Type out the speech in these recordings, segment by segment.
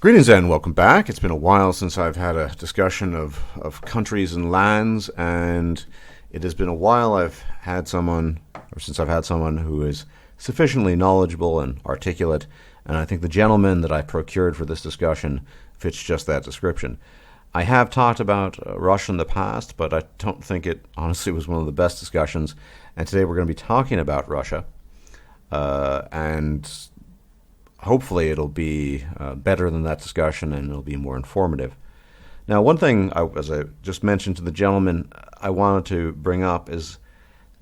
Greetings and welcome back. It's been a while since I've had a discussion of countries and lands, and it has been a while since I've had someone who is sufficiently knowledgeable and articulate, and I think the gentleman that I procured for this discussion fits just that description. I have talked about Russia in the past, but I don't think it honestly was one of the best discussions, and today we're going to be talking about Russia, and hopefully it'll be better than that discussion and it'll be more informative. Now, one thing, as I just mentioned to the gentleman, I wanted to bring up is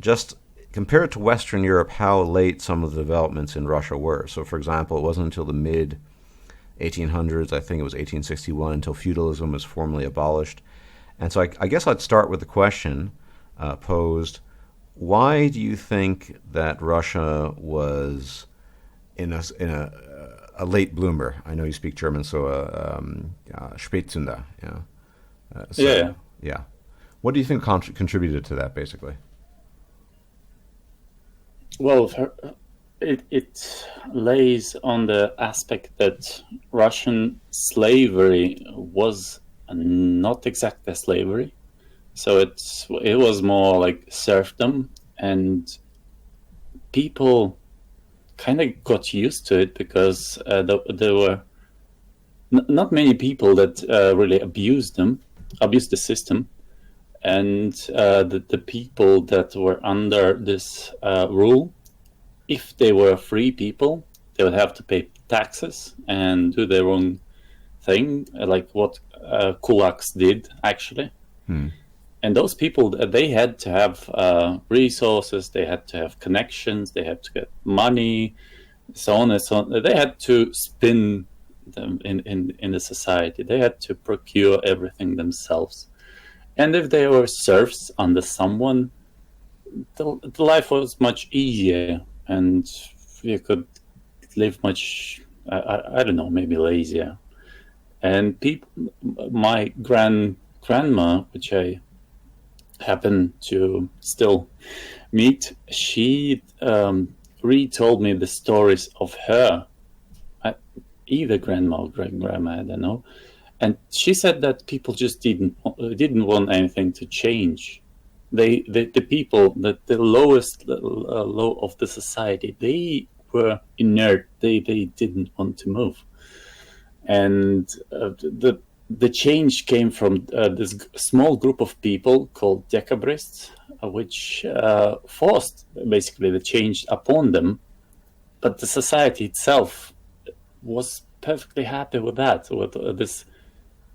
just compare it to Western Europe, how late some of the developments in Russia were. So, for example, it wasn't until the mid-1800s, I think it was 1861, until feudalism was formally abolished. And so I guess I'd start with the question posed, why do you think that Russia was in a late bloomer? I know you speak German, so Spätzünder. Yeah. What do you think contributed to that, basically? Well, it lays on the aspect that Russian slavery was not exactly slavery. So it was more like serfdom, and people kind of got used to it because there were not many people that really abused the system, and the people that were under this rule, if they were free people, they would have to pay taxes and do their own thing, like what kulaks did actually. And those people, they had to have resources, they had to have connections, they had to get money, so on and so on. They had to spin them in the society. They had to procure everything themselves. And if they were serfs under someone, the life was much easier, and you could live much, I don't know, maybe lazier. And my grandma, which I happen to still meet, she retold me the stories of her, either grandma or great-grandma, I don't know. And she said that people just didn't want anything to change. The people, the lowest low of the society, they were inert. They didn't want to move. And the change came from this small group of people called decabrists, which forced basically the change upon them. But the society itself was perfectly happy with that, with this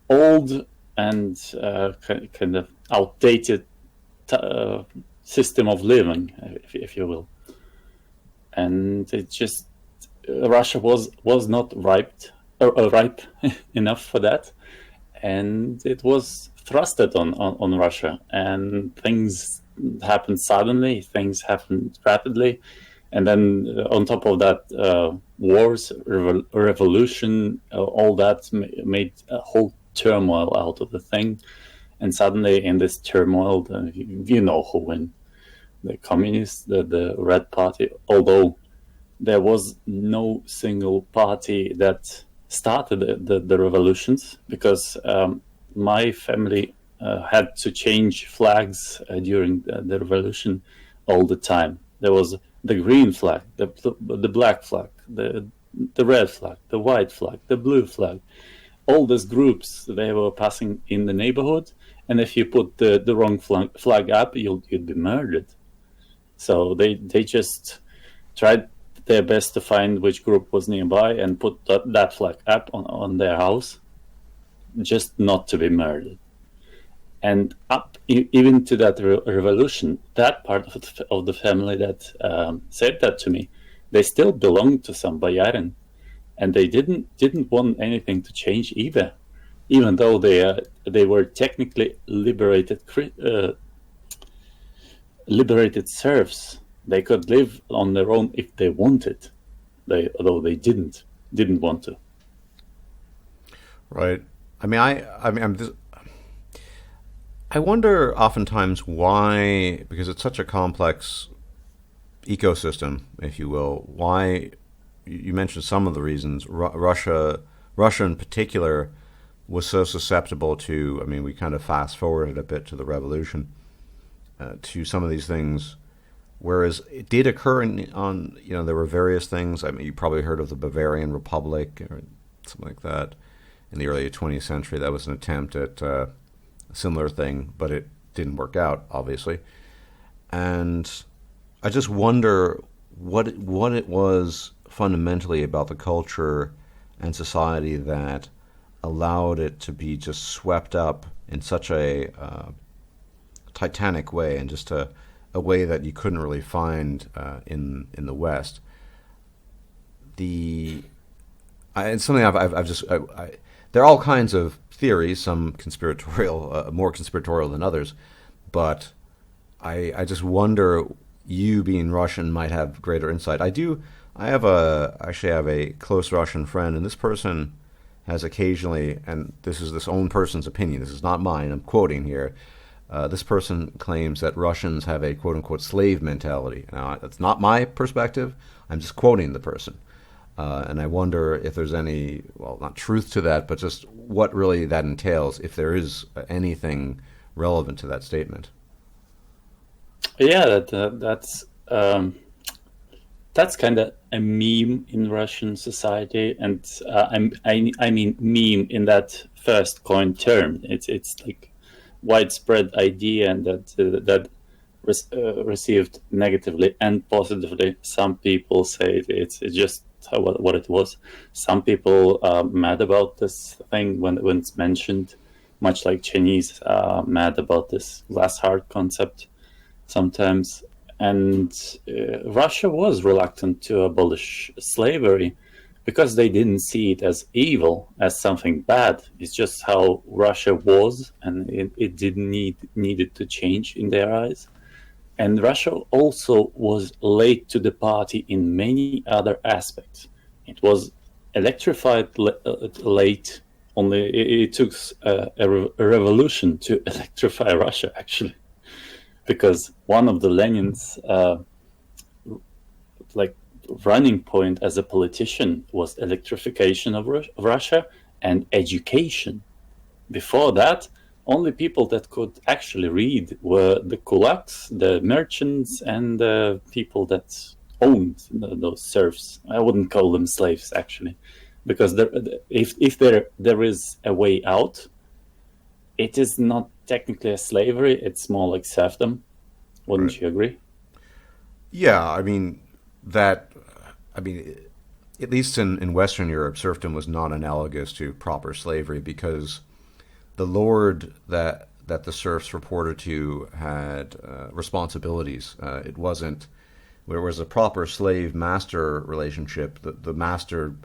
old and kind of outdated system of living, if you will. And it just, Russia was not ripe enough for that. And it was thrusted on Russia, and things happened suddenly, things happened rapidly, and then on top of that, wars, revolution, all that made a whole turmoil out of the thing. And suddenly in this turmoil, you know who won. The communists, the Red Party, although there was no single party that started the revolutions, because my family had to change flags during the revolution all the time. There was the green flag, the black flag, the red flag, the white flag, the blue flag. All these groups, they were passing in the neighborhood, and if you put the wrong flag up, you'd be murdered. So they just tried their best to find which group was nearby and put that flag up on their house, just not to be murdered. And up even to that revolution, that part of the family that said that to me, they still belonged to some boyarin, and they didn't want anything to change either, even though they were technically liberated serfs. They could live on their own if they wanted, although they didn't want to. Right. I wonder oftentimes why, because it's such a complex ecosystem, if you will, why, you mentioned some of the reasons, Russia Russia in particular was so susceptible to, I mean, we kind of fast forwarded a bit to the revolution, to some of these things, whereas it did occur there were various things. I mean, you probably heard of the Bavarian Republic or something like that in the early 20th century. That was an attempt at a similar thing, but it didn't work out, obviously. And I just wonder what it was fundamentally about the culture and society that allowed it to be just swept up in such a titanic way, and just a way that you couldn't really find in the West. It's something there are all kinds of theories, some conspiratorial, more conspiratorial than others, but I just wonder, you being Russian might have greater insight. I actually have a close Russian friend, and this person has occasionally, and this is this own person's opinion, this is not mine, I'm quoting here, this person claims that Russians have a quote-unquote slave mentality. Now, that's not my perspective, I'm just quoting the person. And I wonder if there's any, well, not truth to that, but just what really that entails, if there is anything relevant to that statement. Yeah, that's kind of a meme in Russian society, and I mean meme in that first coined term. It's like widespread idea, and that received negatively and positively. Some people say it's just what it was. Some people are mad about this thing when it's mentioned, much like Chinese are mad about this glass heart concept sometimes. And Russia was reluctant to abolish slavery because they didn't see it as evil, as something bad. It's just how Russia was, and it didn't needed to change in their eyes. And Russia also was late to the party in many other aspects. It was electrified late. Only it took a revolution to electrify Russia, actually, because one of the Lenin's running point as a politician was electrification of Russia and education. Before that, only people that could actually read were the kulaks, the merchants, and the people that owned those serfs. I wouldn't call them slaves, actually, because if there is a way out, it is not technically a slavery, it's more like serfdom. Wouldn't Right. you agree? Yeah, I mean, at least in Western Europe, serfdom was not analogous to proper slavery, because the lord that the serfs reported to had responsibilities. It wasn't, whereas a proper slave-master relationship, the master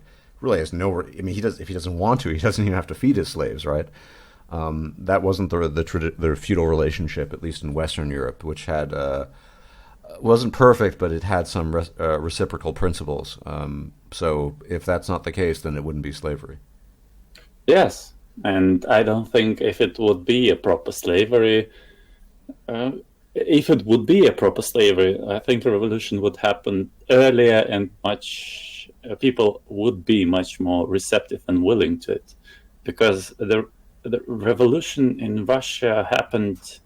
really has no. I mean, if he doesn't want to, he doesn't even have to feed his slaves, right? That wasn't the feudal relationship, at least in Western Europe, which had wasn't perfect, but it had some reciprocal principles. So if that's not the case, then it wouldn't be slavery. Yes, and I don't think if it would be a proper slavery, I think the revolution would happen earlier, and people would be much more receptive and willing to it, because the revolution in Russia happened.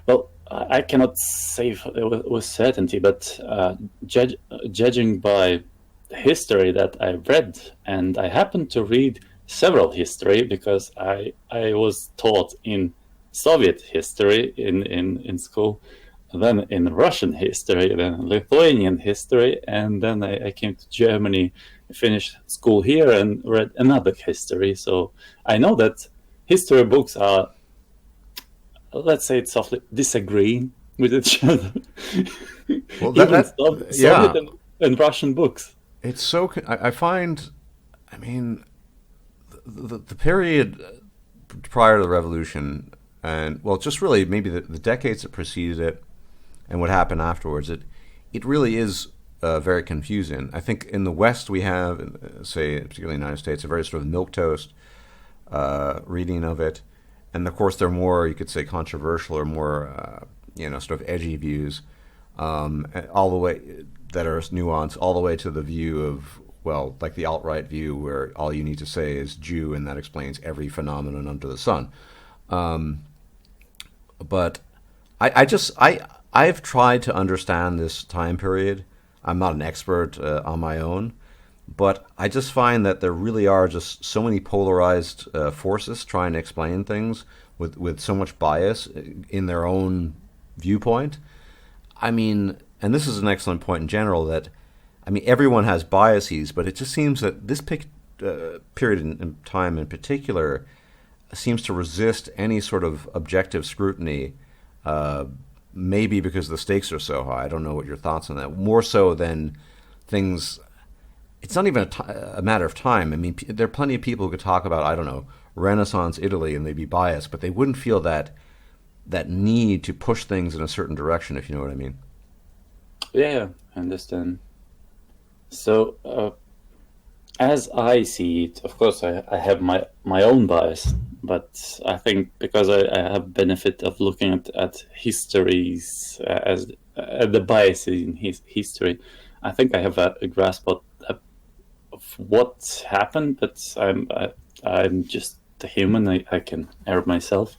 Well, I cannot say with certainty, but judging by history that I read, and I happened to read several history because I was taught in Soviet history in school, then in Russian history, then Lithuanian history, and then I came to Germany, finished school here, and read another history. So I know that history books are, let's say it softly, disagreeing with each other. Well, Even yeah, Soviet and Russian books. it's so. I find, I mean, the period prior to the revolution, and well, just really maybe the decades that preceded it, and what happened afterwards, it really is very confusing. I think in the West we have, say, particularly in the United States, a very sort of milquetoast reading of it, and of course they're more, you could say, controversial or more, sort of edgy views, all the way that are nuanced, all the way to the view of well, like the alt-right view where all you need to say is Jew and that explains every phenomenon under the sun. But I've tried to understand this time period. I'm not an expert on my own, but I just find that there really are just so many polarized forces trying to explain things with so much bias in their own viewpoint. I mean, and this is an excellent point in general, that, I mean, everyone has biases, but it just seems that this period in time in particular seems to resist any sort of objective scrutiny, maybe because the stakes are so high. I don't know what your thoughts on that. More so than things, it's not even a matter of time. I mean, there are plenty of people who could talk about, I don't know, Renaissance Italy, and they'd be biased, but they wouldn't feel that need to push things in a certain direction, if you know what I mean. Yeah, I understand. So, as I see it, of course, I have my own bias, but I think because I have benefit of looking at histories as the bias in history, I think I have a grasp of what happened. But I'm just a human. I can err myself.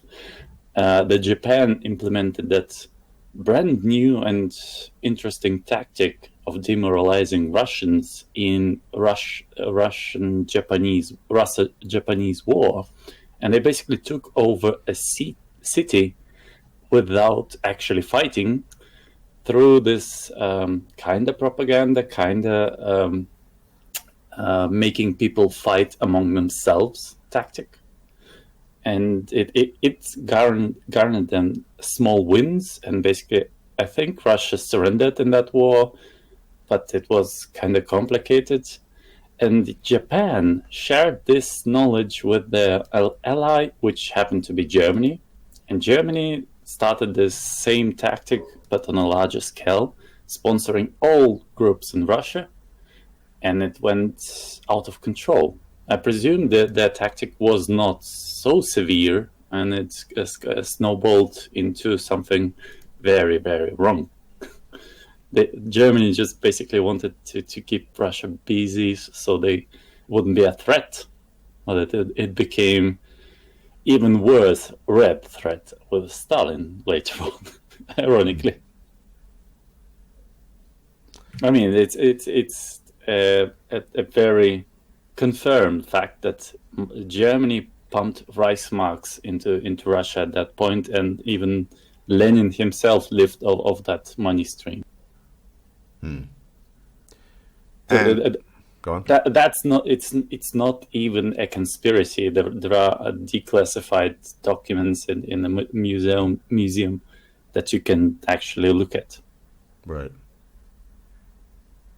The Japan implemented that brand new and interesting tactic of demoralizing Russians in Russo-Japanese war, and they basically took over a city without actually fighting through this kind of propaganda, kind of making people fight among themselves tactic. And it garnered them small wins, and basically I think Russia surrendered in that war, but it was kind of complicated. And Japan shared this knowledge with their ally, which happened to be Germany. And Germany started this same tactic, but on a larger scale, sponsoring all groups in Russia, and it went out of control. I presume that their tactic was not so severe, and it snowballed into something very, very wrong. Germany just basically wanted to keep Russia busy so they wouldn't be a threat. But it became even worse red threat with Stalin later on, ironically. I mean, it's a very confirmed fact that Germany pumped Reichsmarks into Russia at that point, and even Lenin himself lived of that money stream. Go on. That's not. It's not even a conspiracy. There are declassified documents in the museum that you can actually look at. Right.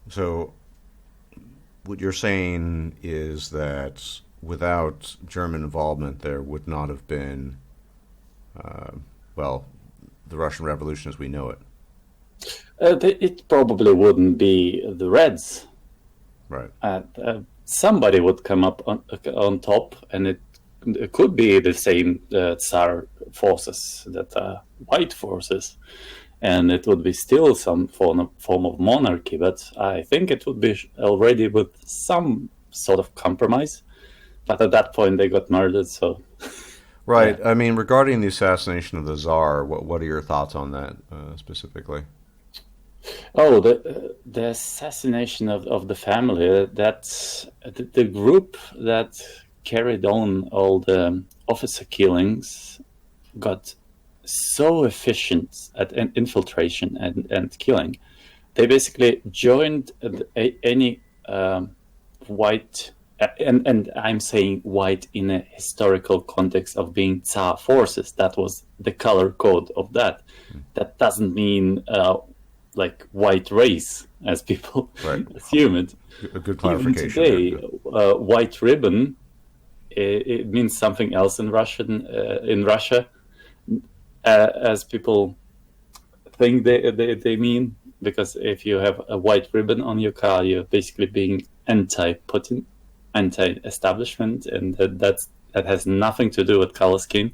So, what you're saying is that without German involvement, there would not have been, the Russian Revolution as we know it. It probably wouldn't be the Reds. Right. Somebody would come up on top, and it could be the same Czar forces that are white forces, and it would be still some form of monarchy. But I think it would be already with some sort of compromise. But at that point, they got murdered. So. Right. Yeah. I mean, regarding the assassination of the Czar, what are your thoughts on that specifically? Oh, the assassination of the family, that's the group that carried on all the officer killings got so efficient at infiltration and killing. They basically joined any white, and I'm saying white in a historical context of being Tsar forces. That was the color code of that. That doesn't mean like white race, as people assume it. A good clarification. Even today, white ribbon, it means something else in Russia, as people think they mean. Because if you have a white ribbon on your car, you're basically being anti-Putin, anti-establishment, and that has nothing to do with color scheme.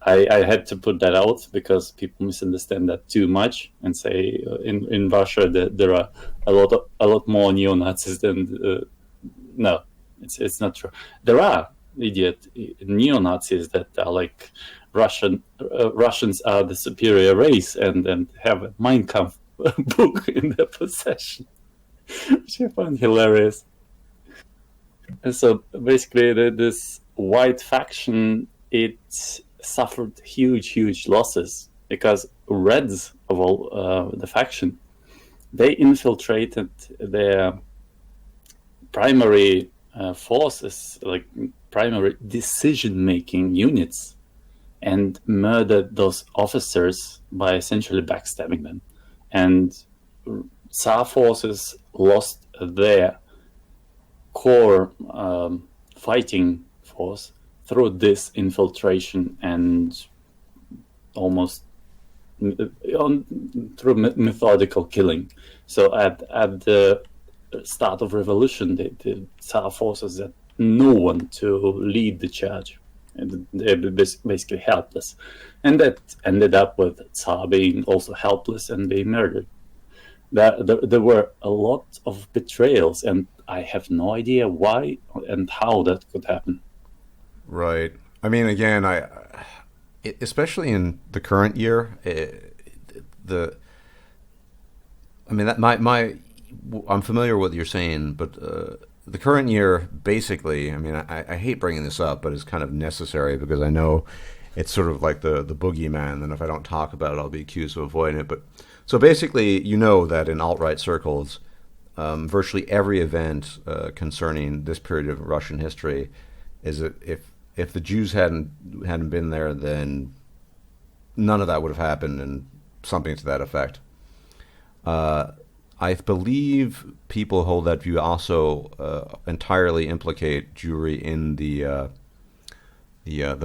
I had to put that out because people misunderstand that too much and say in Russia that there are a lot more neo-Nazis than no, it's not true. There are idiot neo-Nazis that are like Russians are the superior race and have a Mein Kampf book in their possession, which I find hilarious. And so basically, this white faction, it suffered huge losses because Reds of all the faction, they infiltrated their primary forces, like primary decision-making units, and murdered those officers by essentially backstabbing them. And Tsar forces lost their core fighting force through this infiltration and almost through methodical killing. So at the start of revolution, the Tsar forces had no one to lead the charge, and they were basically helpless, and that ended up with Tsar being also helpless and being murdered. There were a lot of betrayals, and I have no idea why and how that could happen. Right. I mean, again, especially in the current year, I'm familiar with what you're saying, but the current year, basically, I mean, I hate bringing this up, but it's kind of necessary because I know it's sort of like the boogeyman, and if I don't talk about it, I'll be accused of avoiding it. But so basically, you know that in alt-right circles, virtually every event concerning this period of Russian history is that if the Jews hadn't been there, then none of that would have happened, and something to that effect. I believe people hold that view also entirely implicate Jewry in the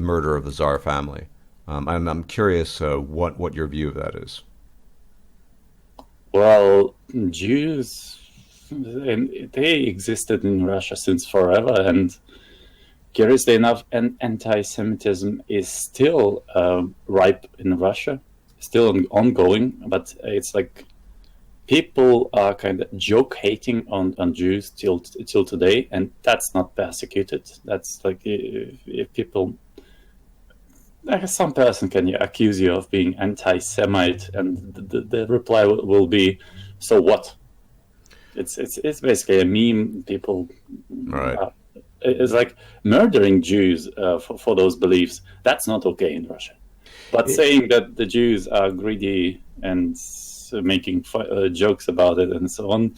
murder of the Tsar family. I'm curious what your view of that is. Well, Jews, they existed in Russia since forever, and curiously enough, anti-Semitism is still ripe in Russia, still ongoing, but it's like people are kind of joke-hating on Jews till today, and that's not persecuted. That's like if people... Like some person can accuse you of being anti-Semite, and the reply will be, "So what?" It's basically a meme. People, right? It's like murdering Jews for those beliefs. That's not okay in Russia. But saying that the Jews are greedy and making jokes about it and so on,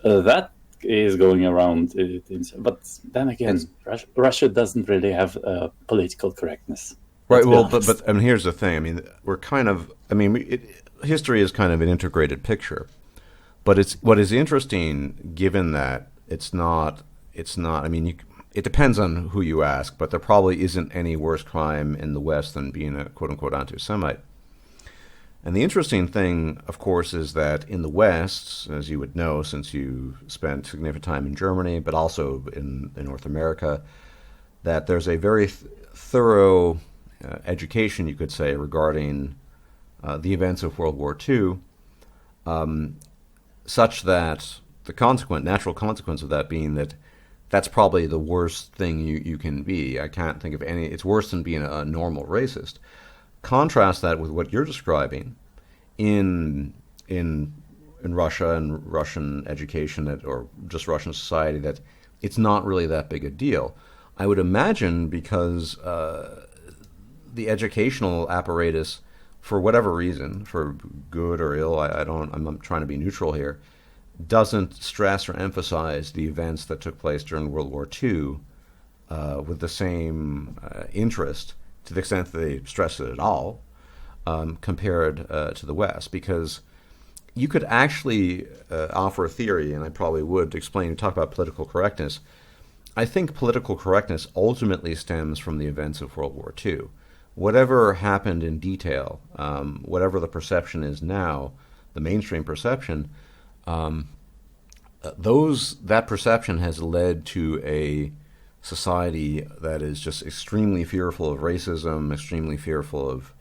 that is going around. But then again, Russia doesn't really have political correctness. Right. Well, but I mean, here's the thing. I mean, we're kind of. I mean, history is kind of an integrated picture, but what is interesting, given that it's not. I mean, it depends on who you ask, but there probably isn't any worse crime in the West than being a quote unquote anti-Semite. And the interesting thing, of course, is that in the West, as you would know, since you spent significant time in Germany, but also in North America, that there's a very thorough education, you could say, regarding the events of World War II, such that the natural consequence of that being that that's probably the worst thing you can be. I can't think of any. It's worse than being a normal racist. Contrast that with what you're describing in Russia and Russian education or just Russian society, that it's not really that big a deal. I would imagine because the educational apparatus, for whatever reason, for good or ill, I'm not trying to be neutral here, doesn't stress or emphasize the events that took place during World War II with the same interest, to the extent that they stress it at all, compared to the West. Because you could actually offer a theory, and I probably would talk about political correctness. I think political correctness ultimately stems from the events of World War II. Whatever happened in detail, whatever the perception is now, the mainstream perception, that perception has led to a society that is just extremely fearful of racism, extremely fearful of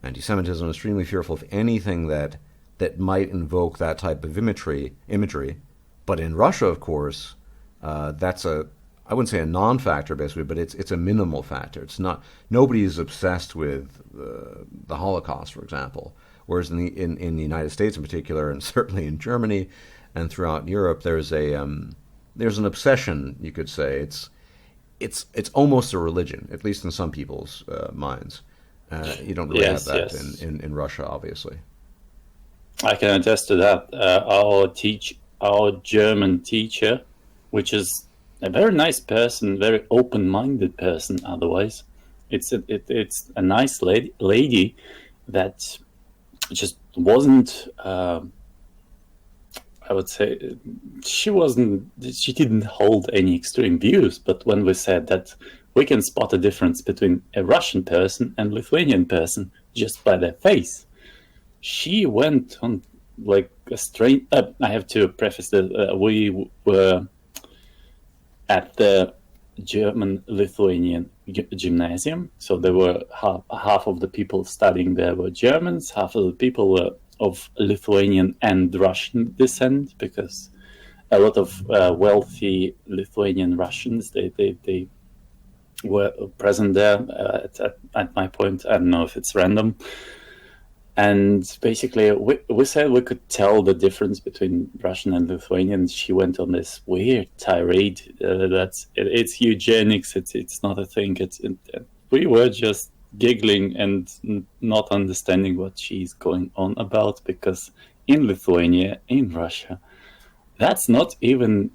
anti-Semitism, extremely fearful of anything that might invoke that type of imagery. But in Russia, of course, that's I wouldn't say a non-factor basically, but it's a minimal factor. It's not, nobody is obsessed with the Holocaust, for example. Whereas in the United States in particular, and certainly in Germany and throughout Europe, there's an obsession, you could say. It's almost a religion, at least in some people's minds. You don't really have that in Russia, obviously. I can attest to that. Our German teacher, which is a very nice person, very open-minded person. Otherwise, it's a nice lady that just wasn't. I would say she didn't hold any extreme views. But when we said that we can spot a difference between a Russian person and Lithuanian person just by their face, she went on like a strange. I have to preface that we were at the German-Lithuanian gymnasium, so there were half of the people studying there were Germans, half of the people were of Lithuanian and Russian descent, because a lot of wealthy Lithuanian Russians they were present there at my point. I don't know if it's random. And basically, we said we could tell the difference between Russian and Lithuanian. She went on this weird tirade it's eugenics. It's not a thing. We were just giggling and not understanding what she's going on about, because in Lithuania, in Russia, that's not even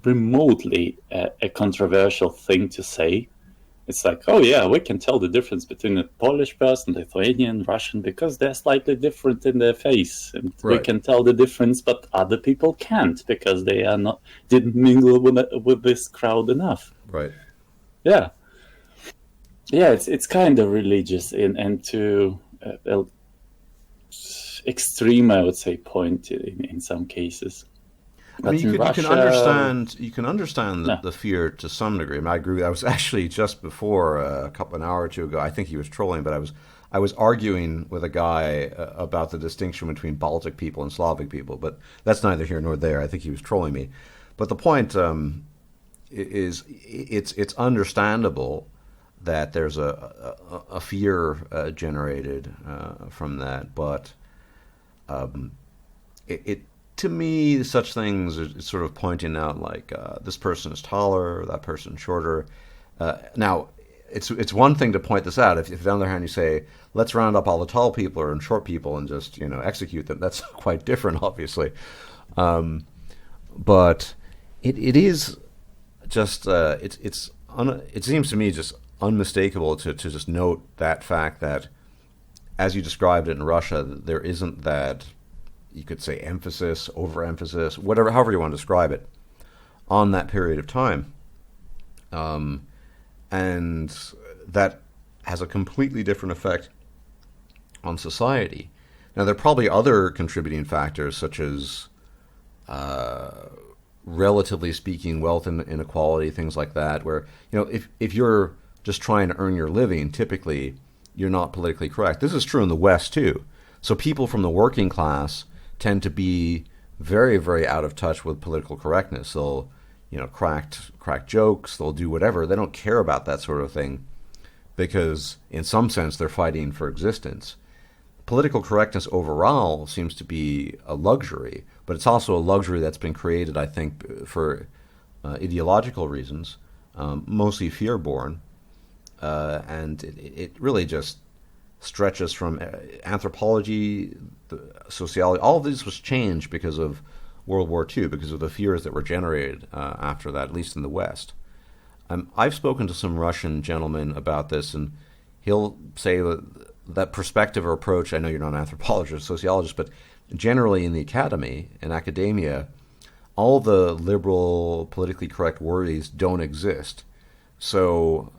remotely a controversial thing to say. It's like, oh yeah, we can tell the difference between a Polish person, Lithuanian, Russian, because they're slightly different in their face, and right. We can tell the difference, but other people can't because they didn't mingle with this crowd enough. Right. Yeah. It's kind of religious and to extreme, I would say, point in some cases. I mean, you can understand the fear to some degree. I mean, I agree. I was actually just before an hour or two ago. I think he was trolling, but I was arguing with a guy about the distinction between Baltic people and Slavic people. But that's neither here nor there. I think he was trolling me. But the point is, it's understandable that there's a fear generated from that, but to me, such things are sort of pointing out like this person is taller, that person is shorter. Now, it's one thing to point this out. If on the other hand you say, let's round up all the tall people and short people and just execute them, that's quite different, obviously. But it is just it seems to me just unmistakable to just note that fact that, as you described it in Russia, there isn't that, you could say, emphasis, overemphasis, however you want to describe it, on that period of time. And that has a completely different effect on society. Now, there are probably other contributing factors, such as, relatively speaking, wealth inequality, things like that, where, if you're just trying to earn your living, typically you're not politically correct. This is true in the West, too. So people from the working class tend to be very, very out of touch with political correctness. They'll, crack jokes, they'll do whatever. They don't care about that sort of thing because, in some sense, they're fighting for existence. Political correctness overall seems to be a luxury, but it's also a luxury that's been created, I think, for ideological reasons, mostly fear-born, and it really just stretches from anthropology, sociology. All of this was changed because of World War II, because of the fears that were generated after that, at least in the West. I've spoken to some Russian gentlemen about this, and he'll say that perspective or approach, I know you're not an anthropologist or sociologist, but generally in the academy, in academia, all the liberal, politically correct worries don't exist. So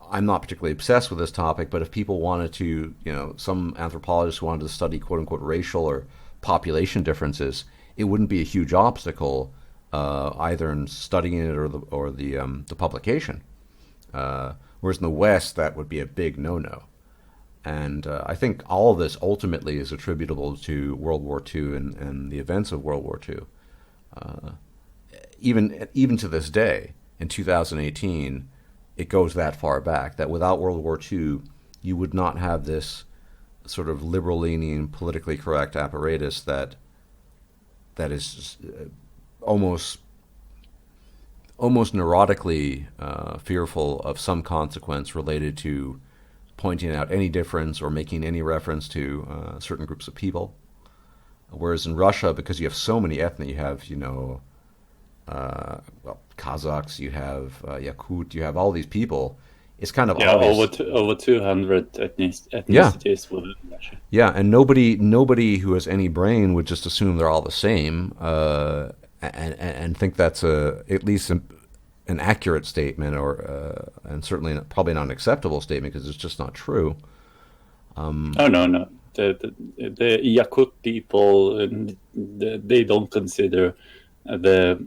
I'm not particularly obsessed with this topic, but if people wanted to, some anthropologists wanted to study quote-unquote racial or population differences, it wouldn't be a huge obstacle either in studying it or the publication. Whereas in the West, that would be a big no-no. And I think all of this ultimately is attributable to World War II and the events of World War II. Even to this day, in 2018, it goes that far back that without World War II, you would not have this sort of liberal-leaning, politically correct apparatus that is almost neurotically fearful of some consequence related to pointing out any difference or making any reference to certain groups of people. Whereas in Russia, because you have so many ethnic, you have, Kazakhs, you have Yakut, you have all these people. It's kind of obvious. Over 200 ethnicities within Russia. Yeah, and nobody who has any brain would just assume they're all the same and think that's at least an accurate statement, or and certainly probably not an acceptable statement because it's just not true. No. The Yakut people, they don't consider the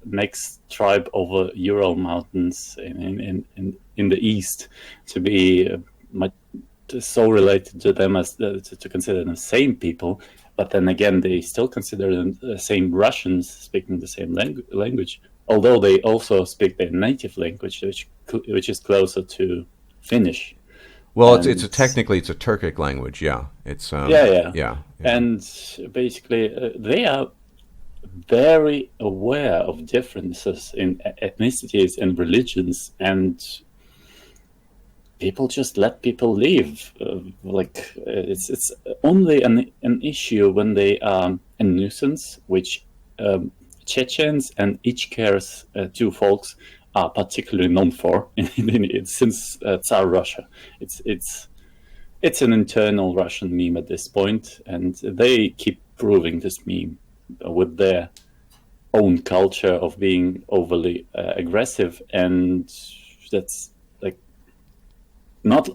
next tribe over Ural Mountains in the east to be so related to them as to consider them same people. But then again, they still consider them the same Russians speaking the same language, although they also speak their native language, which is closer to Finnish. Well, it's technically a Turkic language. Yeah, it's yeah. And basically, they are very aware of differences in ethnicities and religions, and people just let people live. It's only an issue when they are a nuisance, which Chechens and Ichkers, two folks, are particularly known for since Tsar Russia. It's an internal Russian meme at this point, and they keep proving this meme with their own culture of being overly aggressive, and that's like not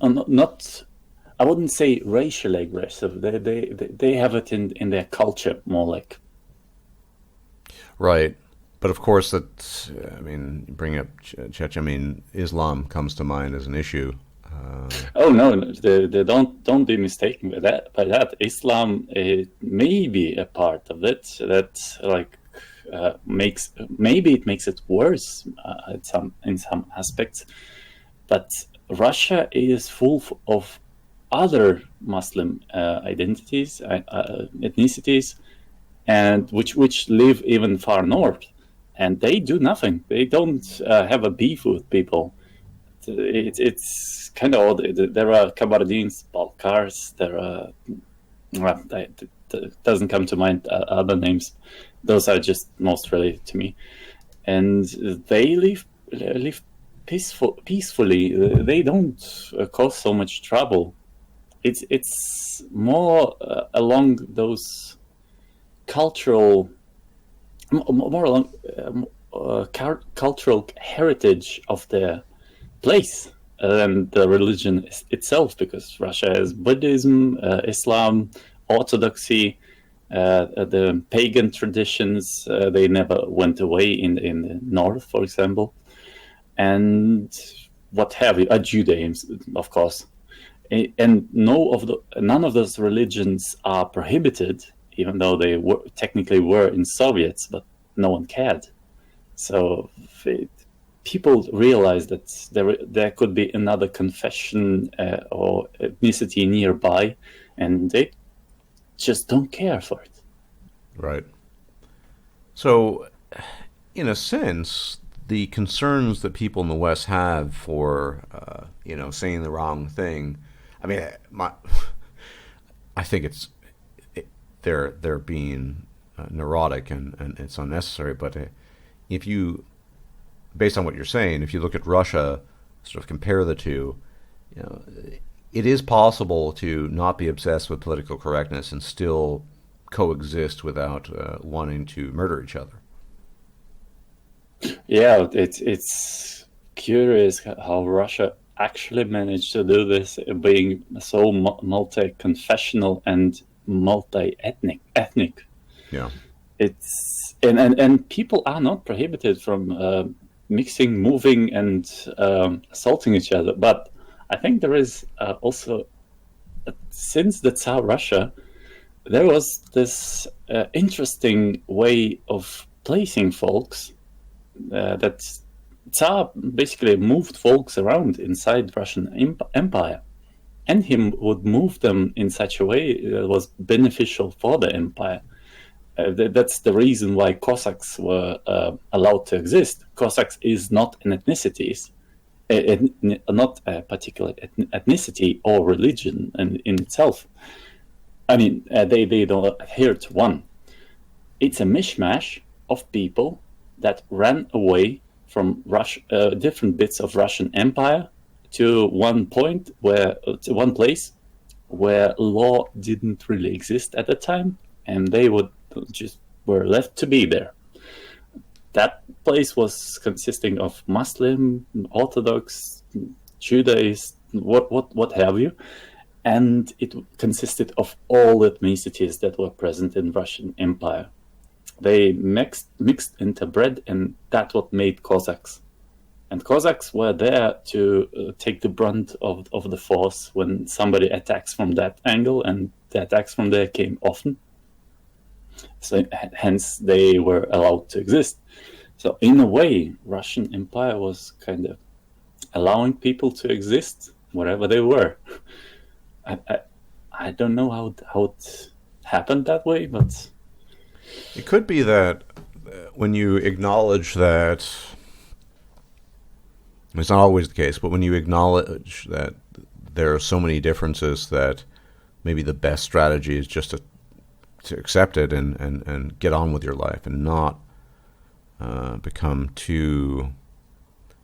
I wouldn't say racially aggressive. They have it in their culture more like. Right. But of course, you bring up Chechen. Islam comes to mind as an issue. Oh no! They don't be mistaken by that. Islam may be a part of it. That makes it worse in some aspects. But Russia is full of other Muslim identities, ethnicities, and which live even far north. And they do nothing. They don't have a beef with people. It's kind of odd. There are Kabardins, Balkars. There are it doesn't come to mind other names. Those are just most related to me. And they live peacefully. They don't cause so much trouble. It's more along those cultural. More along cultural heritage of the place than the religion itself, because Russia has Buddhism, Islam, Orthodoxy, the pagan traditions. They never went away in the north, for example, and what have you, Judaism, of course, and none of those religions are prohibited, even though they technically were in Soviets, but no one cared. So people realized that there could be another confession or ethnicity nearby, and they just don't care for it. Right. So, in a sense, the concerns that people in the West have for, saying the wrong thing, I think they're being neurotic and it's unnecessary. But based on what you're saying, if you look at Russia, sort of compare the two, it is possible to not be obsessed with political correctness and still coexist without wanting to murder each other. Yeah, it's curious how Russia actually managed to do this, being so multi-confessional and multi-ethnic. Yeah. it's and people are not prohibited from mixing, moving, and assaulting each other. But I think there is also, since the Tsar Russia, there was this interesting way of placing folks that Tsar basically moved folks around inside Russian Empire, and he would move them in such a way that was beneficial for the empire. That's the reason why Cossacks were allowed to exist. Cossacks is not an ethnicity, not a particular ethnicity or religion in itself. I mean, they don't adhere to one. It's a mishmash of people that ran away from different bits of Russian Empire to one place where law didn't really exist at the time, and they were left to be there. That place was consisting of Muslim, Orthodox, Judaist, what have you, and it consisted of all ethnicities that were present in Russian Empire. They mixed interbred, and that's what made Cossacks. And Cossacks were there to take the brunt of the force when somebody attacks from that angle, and the attacks from there came often. So hence they were allowed to exist. So in a way, Russian Empire was kind of allowing people to exist wherever they were. I don't know how it happened that way, but it could be that when you acknowledge that, it's not always the case, but when you acknowledge that there are so many differences that maybe the best strategy is just to accept it and get on with your life and not become too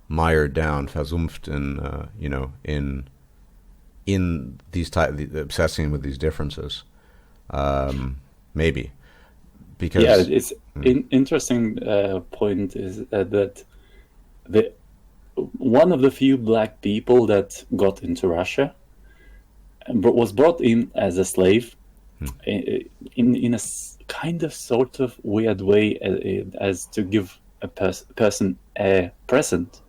mired down, versumpft in these obsessing with these differences. Maybe. Because it's interesting point is that one of the few black people that got into Russia was brought in as a slave in a kind of sort of weird way as to give a person a present.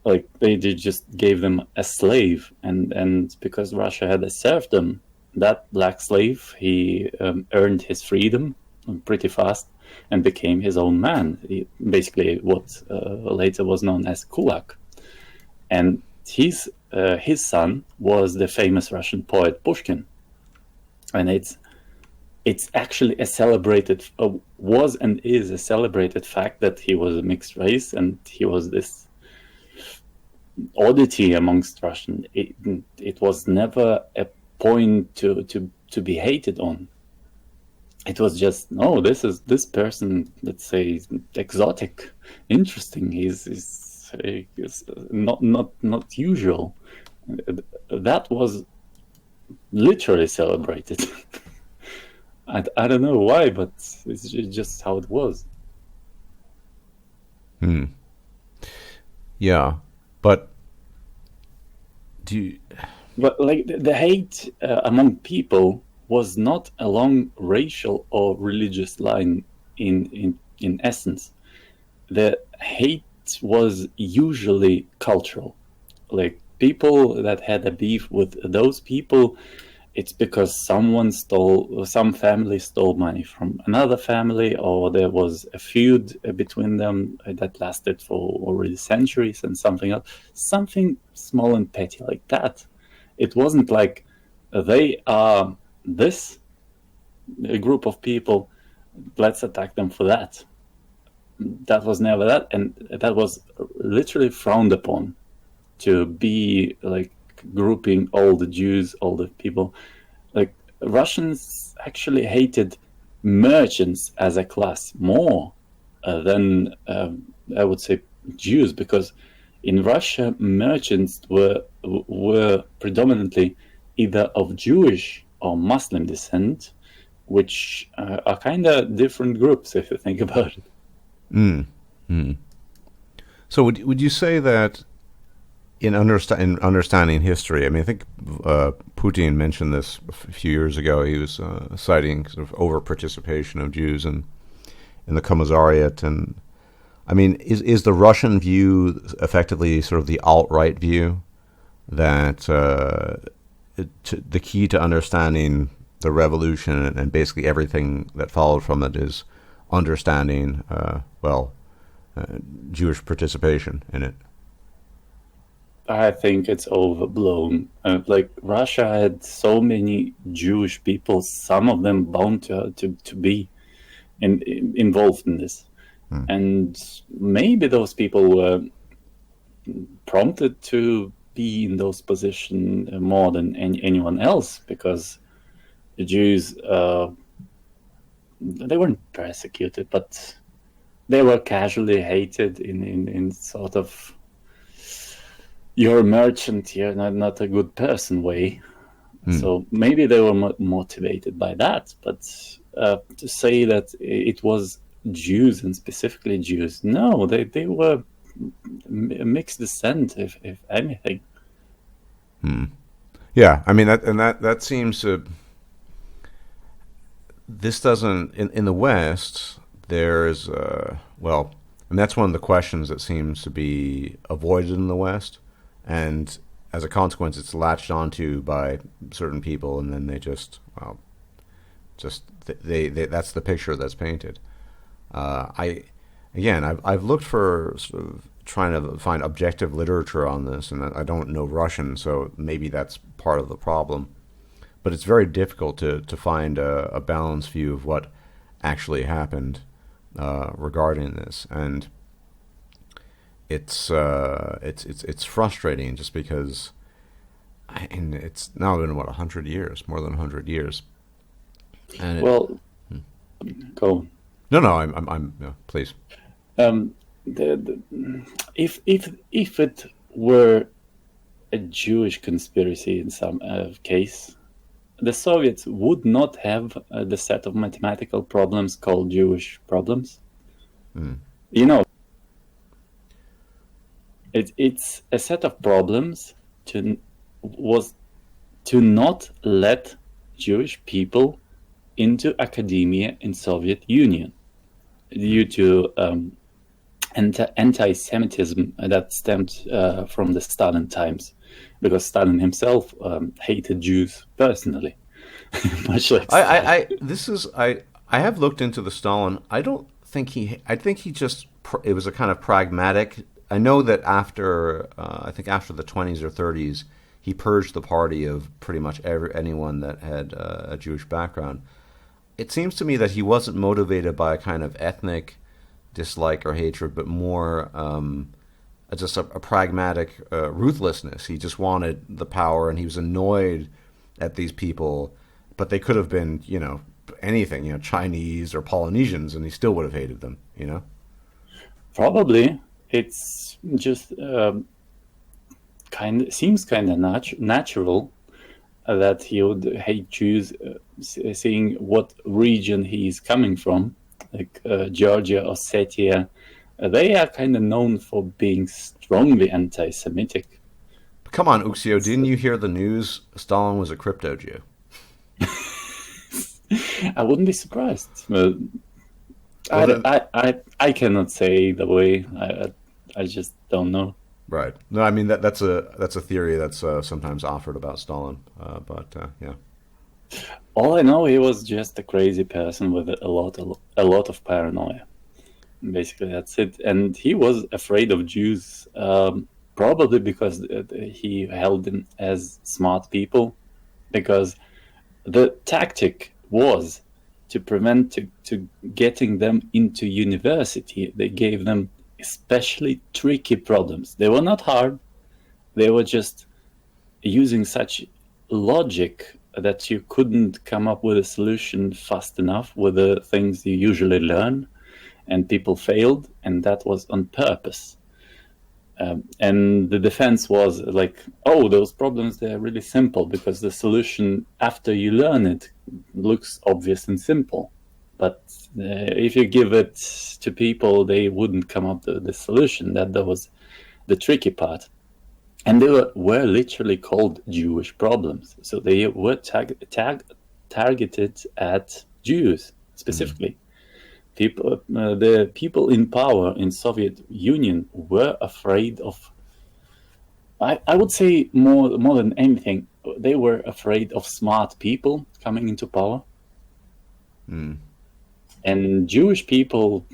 Like they just gave them a slave, and because Russia had a serfdom, that black slave, he earned his freedom pretty fast and became his own man. Basically what later was known as kulak. And his son was the famous Russian poet Pushkin. And it's actually a celebrated, was and is a celebrated fact that he was a mixed race, and he was this oddity amongst Russian. It was never a point to be hated on. It was just, this person, let's say, exotic, interesting. He's not usual. That was literally celebrated. I don't know why, but it's just how it was. Yeah, but But like the hate among people was not along racial or religious line in essence. The hate was usually cultural. Like people that had a beef with those people, it's because some family stole money from another family, or there was a feud between them that lasted for already centuries and something else. Something small and petty like that. It wasn't like they are a group of people, let's attack them for that. That was never that, and that was literally frowned upon, to be like grouping all the Jews, all the people. Like Russians actually hated merchants as a class more than I would say Jews, because in Russia merchants were predominantly either of Jewish or Muslim descent, which are kind of different groups if you think about it. So would you say that in understanding history, I mean, I think Putin mentioned this a few years ago. He was citing sort of over-participation of Jews in in the Commissariat. And I mean, is the Russian view effectively sort of the alt-right view that the key to understanding the revolution and basically everything that followed from it is understanding, Jewish participation in it? I think it's overblown. Like Russia had so many Jewish people, some of them bound to be involved in this. And maybe those people were prompted to be in those positions more than anyone else, because the Jews, they weren't persecuted, but they were casually hated in sort of, you're a merchant, you're not a good person way. So maybe they were motivated by that. But to say that it was Jews, and specifically Jews, no, they were mixed descent, if anything. Yeah, I mean, that seems to... This doesn't... In the West, there's... and that's one of the questions that seems to be avoided in the West. And as a consequence, it's latched onto by certain people, and then they that's the picture that's painted. I've looked for sort of trying to find objective literature on this, and I don't know Russian, so maybe that's part of the problem. But it's very difficult to find a balanced view of what actually happened regarding this, and it's frustrating just because, and it's now been more than 100 years, and go. No, I'm no, please. If it were a Jewish conspiracy in some case, the Soviets would not have the set of mathematical problems called Jewish problems. It's a set of problems to not let Jewish people into academia in Soviet Union due to anti-Semitism that stemmed from the Stalin times, because Stalin himself hated Jews personally. Much like I have looked into the Stalin. I think he just, it was a kind of pragmatic. I know that after the 20s or 30s, he purged the party of pretty much anyone that had a Jewish background. It seems to me that he wasn't motivated by a kind of ethnic dislike or hatred, but more just a pragmatic ruthlessness. He just wanted the power, and he was annoyed at these people, but they could have been, anything, Chinese or Polynesians, and he still would have hated them, Probably. It's just seems kind of natural that he would hate Jews, seeing what region he's coming from, like Georgia, Ossetia. They are kind of known for being strongly anti-Semitic. Come on, Uxio, didn't you hear the news? Stalin was a crypto Jew. I wouldn't be surprised. I cannot say either way. I just don't know. Right. No, I mean that's a theory that's sometimes offered about Stalin. Yeah. All I know, he was just a crazy person with a lot of paranoia. Basically, that's it. And he was afraid of Jews, probably because he held them as smart people. Because the tactic was to prevent to getting them into university. They gave them especially tricky problems. They were not hard. They were just using such logic that you couldn't come up with a solution fast enough with the things you usually learn, and people failed, and that was on purpose. And the defense was like, oh, those problems, they're really simple because the solution after you learn it looks obvious and simple. But if you give it to people, they wouldn't come up with the solution. That was the tricky part. And they were literally called Jewish problems. So they were targeted at Jews specifically. The people in power in Soviet Union were afraid of. I would say more than anything, they were afraid of smart people coming into power. And Jewish people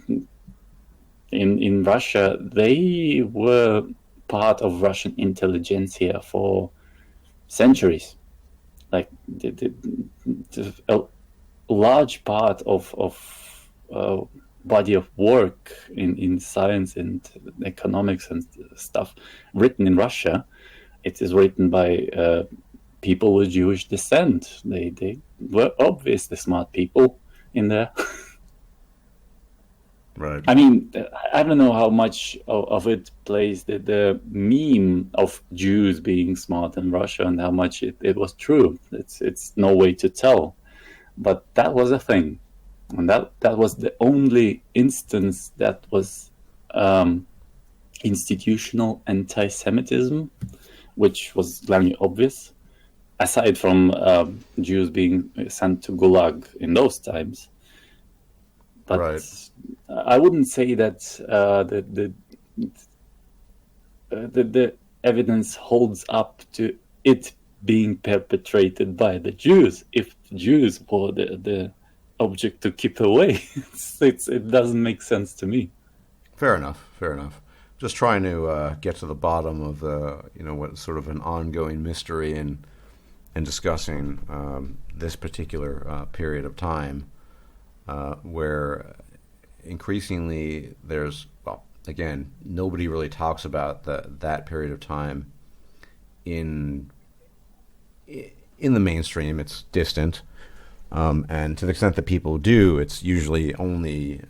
in Russia, they were part of Russian intelligentsia for centuries. Like a large part of body of work in science and economics and stuff written in Russia, it is written by people with Jewish descent. They were obviously smart people in there. Right. I mean, I don't know how much of it plays the meme of Jews being smart in Russia and how much it was true. It's no way to tell. But that was a thing. And that was the only instance that was institutional anti-Semitism, which was glaringly obvious, aside from Jews being sent to Gulag in those times. But Right. I wouldn't say that the evidence holds up to it being perpetrated by the Jews. If the Jews were the object to keep away, it doesn't make sense to me. Fair enough. Fair enough. Just trying to get to the bottom of the, what's sort of an ongoing mystery in discussing this particular period of time, where increasingly there's, well, again, nobody really talks about that period of time in the mainstream. It's distant, and to the extent that people do, it's usually only,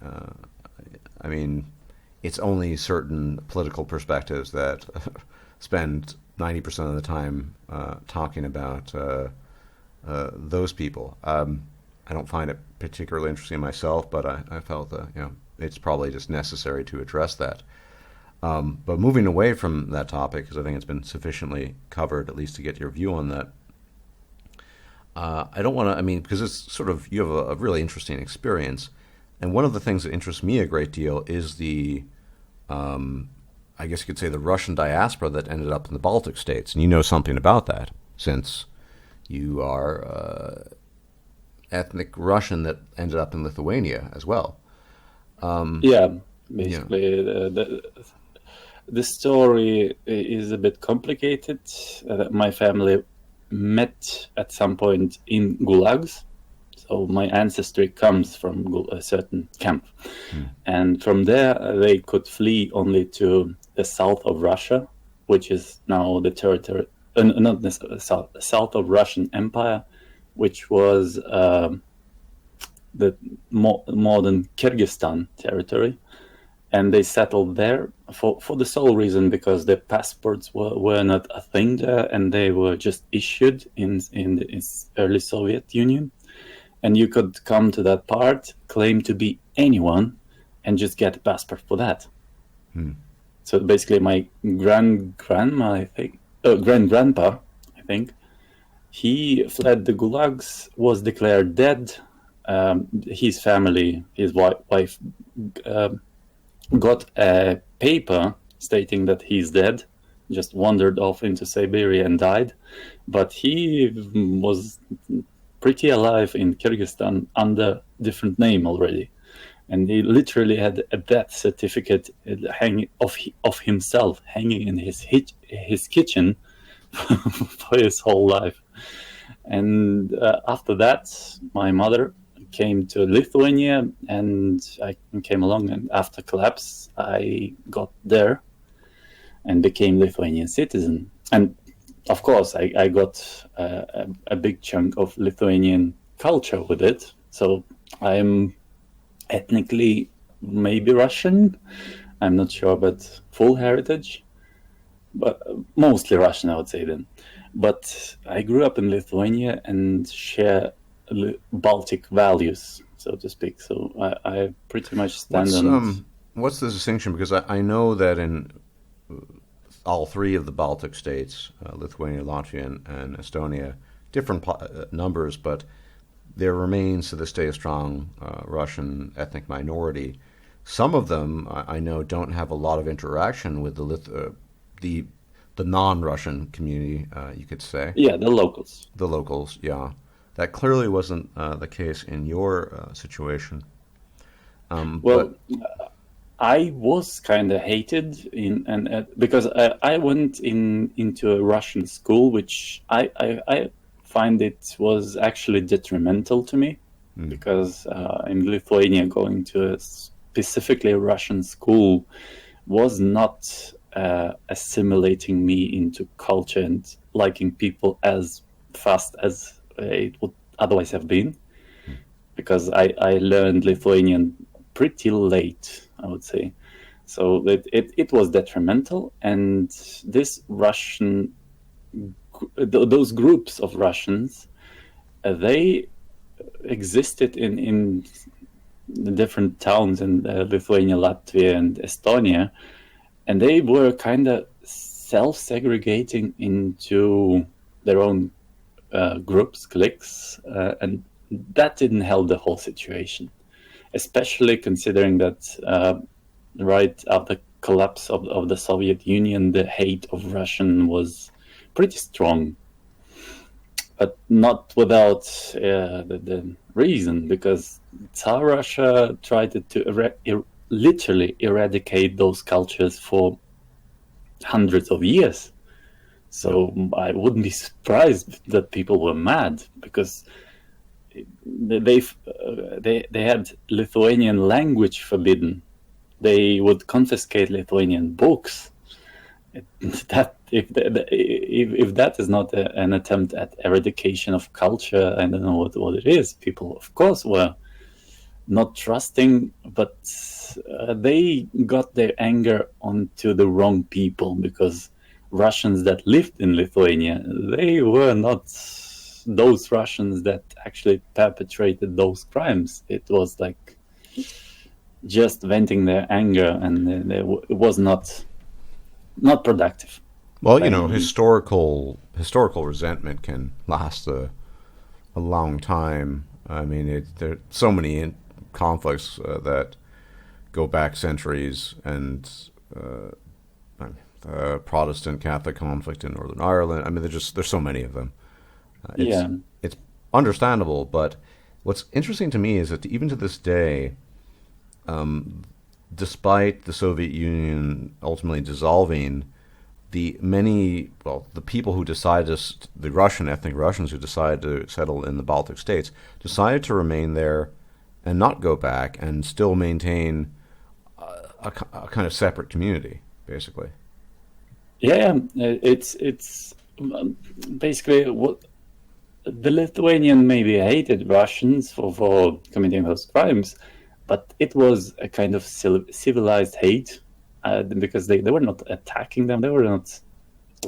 it's only certain political perspectives that spend 90% of the time talking about those people. I don't find it particularly interesting myself, but I felt that it's probably just necessary to address that. But moving away from that topic, because I think it's been sufficiently covered, at least to get your view on that. I don't want to, because it's sort of, you have a really interesting experience. And one of the things that interests me a great deal is the, I guess you could say, the Russian diaspora that ended up in the Baltic states. And you know something about that, since you are ethnic Russian that ended up in Lithuania as well. Basically, the story is a bit complicated. My family met at some point in gulags. So my ancestry comes from a certain camp. And from there, they could flee only to the south of Russia, which is now the territory, not necessarily south of Russian Empire, which was the modern Kyrgyzstan territory. And they settled there for the sole reason because their passports were not a thing there, and they were just issued in the early Soviet Union. And you could come to that part, claim to be anyone, and just get a passport for that. So basically, my grandgrandpa, I think, he fled the gulags, was declared dead. His family, his wife, got a paper stating that he's dead, just wandered off into Siberia and died. But he was pretty alive in Kyrgyzstan under different name already. And he literally had a death certificate hanging of himself hanging in his kitchen for his whole life. And after that, my mother came to Lithuania, and I came along. And after collapse, I got there and became Lithuanian citizen. And of course, I got a big chunk of Lithuanian culture with it. So I'm ethnically maybe Russian. I'm not sure, but full heritage. But mostly Russian, I would say then. But I grew up in Lithuania and share Baltic values, so to speak. So I pretty much stand on. What's the distinction? Because I know that in all three of the Baltic states, Lithuania, Latvia, and Estonia, different numbers, but there remains to this day a strong Russian ethnic minority. Some of them, I know, don't have a lot of interaction with the non-Russian community, you could say. Yeah, the locals. The locals, yeah. That clearly wasn't the case in your situation. Well, I was kind of hated because I went into a Russian school, which I find it was actually detrimental to me, because in Lithuania, going to a specifically Russian school was not assimilating me into culture and liking people as fast as it would otherwise have been, because I learned Lithuanian pretty late, I would say. So it was detrimental, and those groups of Russians, they existed in the different towns in Lithuania, Latvia, and Estonia, and they were kind of self-segregating into their own groups, cliques, and that didn't help the whole situation, especially considering that right after the collapse of the Soviet Union, the hate of Russian was pretty strong, but not without the reason, because Tsar Russia tried to literally eradicate those cultures for hundreds of years. So I wouldn't be surprised that people were mad, because they had Lithuanian language forbidden. They would confiscate Lithuanian books. If that is not an attempt at eradication of culture, I don't know what it is. People, of course, were not trusting, but they got their anger onto the wrong people, because Russians that lived in Lithuania, they were not those Russians that actually perpetrated those crimes. It was like just venting their anger, and it was not productive. Well, historical resentment can last a long time. I mean, there are so many conflicts that go back centuries, and Protestant Catholic conflict in Northern Ireland. I mean, there's so many of them. It's understandable, but what's interesting to me is that even to this day, despite the Soviet Union ultimately dissolving, the people who decided the ethnic Russians who decided to settle in the Baltic states decided to remain there and not go back, and still maintain a kind of separate community, basically. Yeah, it's basically what the Lithuanian maybe hated Russians for committing those crimes, but it was a kind of civilized hate, because they were not attacking them. They were not.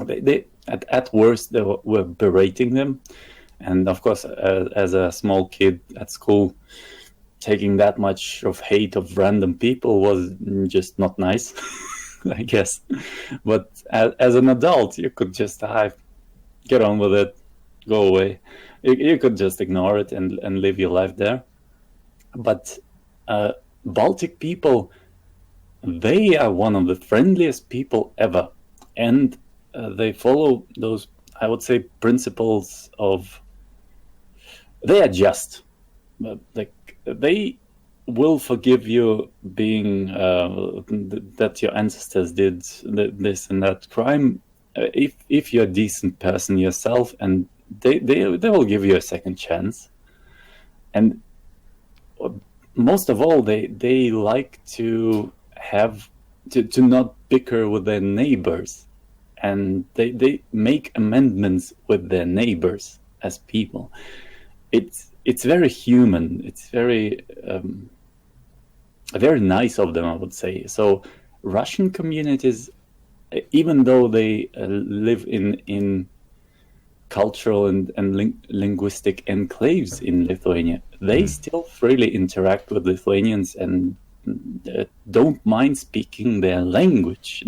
They at worst they were berating them, and of course, as a small kid at school, taking that much of hate of random people was just not nice, I guess. But as an adult, you could just get on with it, go away. You could just ignore it and live your life there. But Baltic people, they are one of the friendliest people ever, and they follow those, I would say, principles of. They are just, like, they will forgive you being that your ancestors did this and that crime, if you're a decent person yourself, and they will give you a second chance. And most of all, they like to have to not bicker with their neighbors, and they make amendments with their neighbors as people. It's very human. It's very nice of them, I would say. So Russian communities, even though they live in cultural and linguistic enclaves in Lithuania, they still freely interact with Lithuanians and don't mind speaking their language.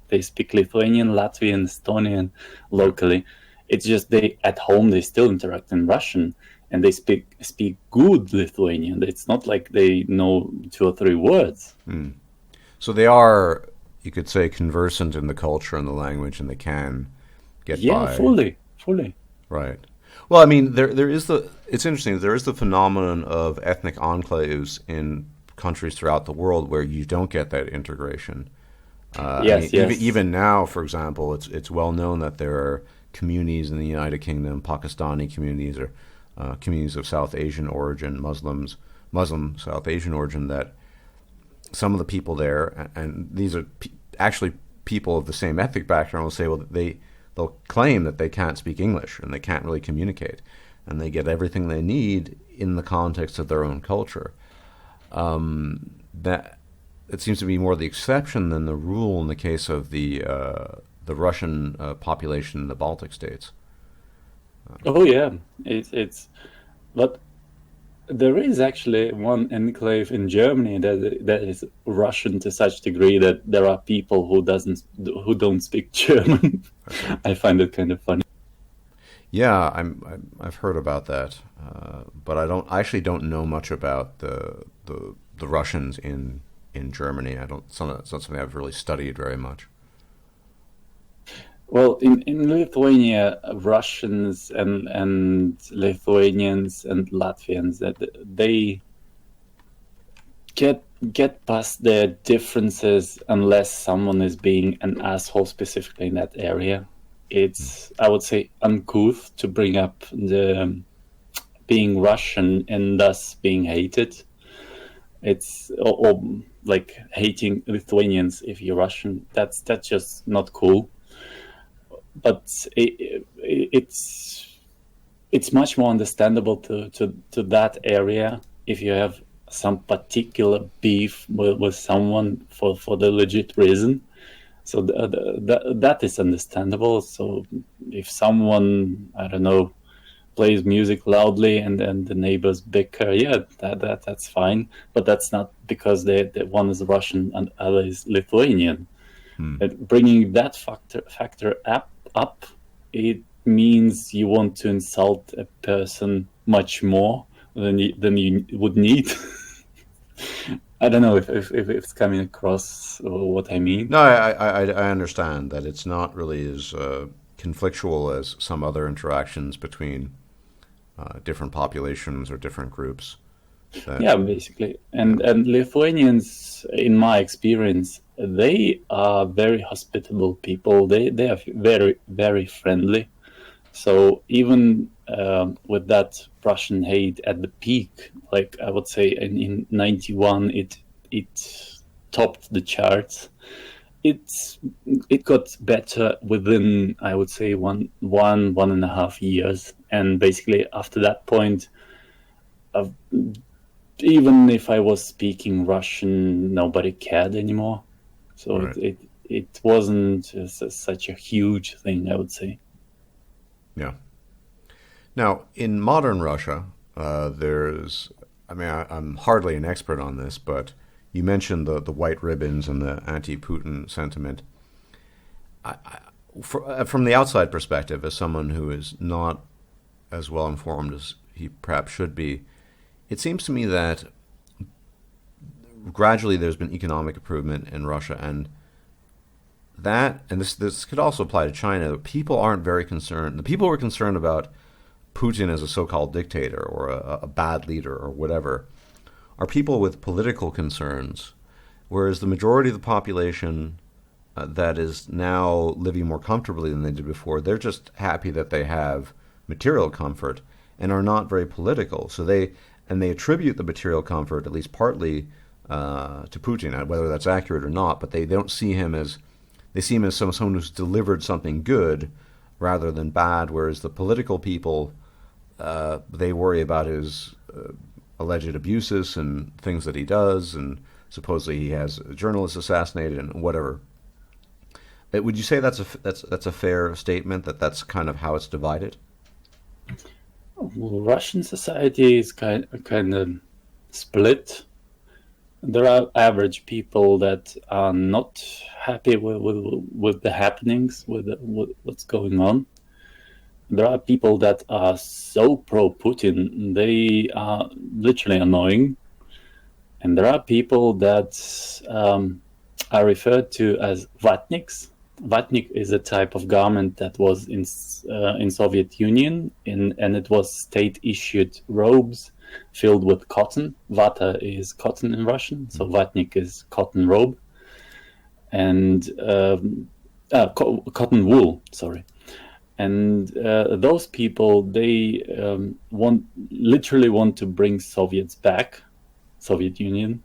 They speak Lithuanian, Latvian, Estonian locally. It's just at home they still interact in Russian. and they speak good Lithuanian. It's not like they know 2 or 3 words. So they are, you could say, conversant in the culture and the language, and they can get by. Yeah, fully. Right. Well, I mean, it's interesting. There is the phenomenon of ethnic enclaves in countries throughout the world where you don't get that integration. Yes. Even now, for example, it's well known that there are communities in the United Kingdom, Pakistani communities, or communities of South Asian origin, Muslim South Asian origin, that some of the people there, and these are actually people of the same ethnic background, will say, well, they'll claim that they can't speak English and they can't really communicate, and they get everything they need in the context of their own culture. That it seems to be more the exception than the rule in the case of the Russian population in the Baltic states. Oh yeah, it's but there is actually one enclave in Germany that is Russian to such degree that there are people who don't speak German. I find it kind of funny. Yeah, I've heard about that, but I actually don't know much about the Russians in Germany. It's not something I've really studied very much. Well, in Lithuania, Russians and Lithuanians and Latvians, that they get past their differences unless someone is being an asshole specifically in that area. It's, I would say, uncouth to bring up the being Russian and thus being hated. It's or like hating Lithuanians if you're Russian. That's just not cool. But it's much more understandable to that area if you have some particular beef with someone for the legit reason. So that is understandable. So if someone, I don't know, plays music loudly and the neighbors bicker, yeah, that's fine. But that's not because they one is Russian and other is Lithuanian. Bringing that factor up, it means you want to insult a person much more than you would need. I don't know if it's coming across what I mean. No, I understand that it's not really as conflictual as some other interactions between different populations or different groups. Yeah, basically. And Lithuanians, in my experience, they are very hospitable people. They are very, very friendly. So even with that Russian hate at the peak, like I would say in 91, it topped the charts. It got better within, I would say, one and a half years. And basically after that point, even if I was speaking Russian, nobody cared anymore. So right. it wasn't such a huge thing, I would say. Yeah. Now, in modern Russia, I'm hardly an expert on this, but you mentioned the white ribbons and the anti-Putin sentiment. From the outside perspective, as someone who is not as well informed as he perhaps should be, it seems to me that gradually there's been economic improvement in Russia, and this could also apply to China. People aren't very concerned. The people who are concerned about Putin as a so-called dictator or a bad leader or whatever are people with political concerns, whereas the majority of the population that is now living more comfortably than they did before, they're just happy that they have material comfort and are not very political. So they attribute the material comfort, at least partly, to Putin, whether that's accurate or not, but they don't see him as, they see him as someone who's delivered something good rather than bad, whereas the political people, they worry about his alleged abuses and things that he does, and supposedly he has journalists assassinated and whatever. Would you say that's a fair statement, that that's kind of how it's divided? Well, Russian society is kind of split. There are average people that are not happy with the happenings, with what's going on. there are people that are so pro-Putin, they are literally annoying. And there are people that are referred to as vatniks. Vatnik is a type of garment that was in Soviet Union, and it was state-issued robes filled with cotton. Vata is cotton in Russian, so vatnik is cotton robe. And cotton wool, sorry. And those people, they literally want to bring Soviets back, Soviet Union.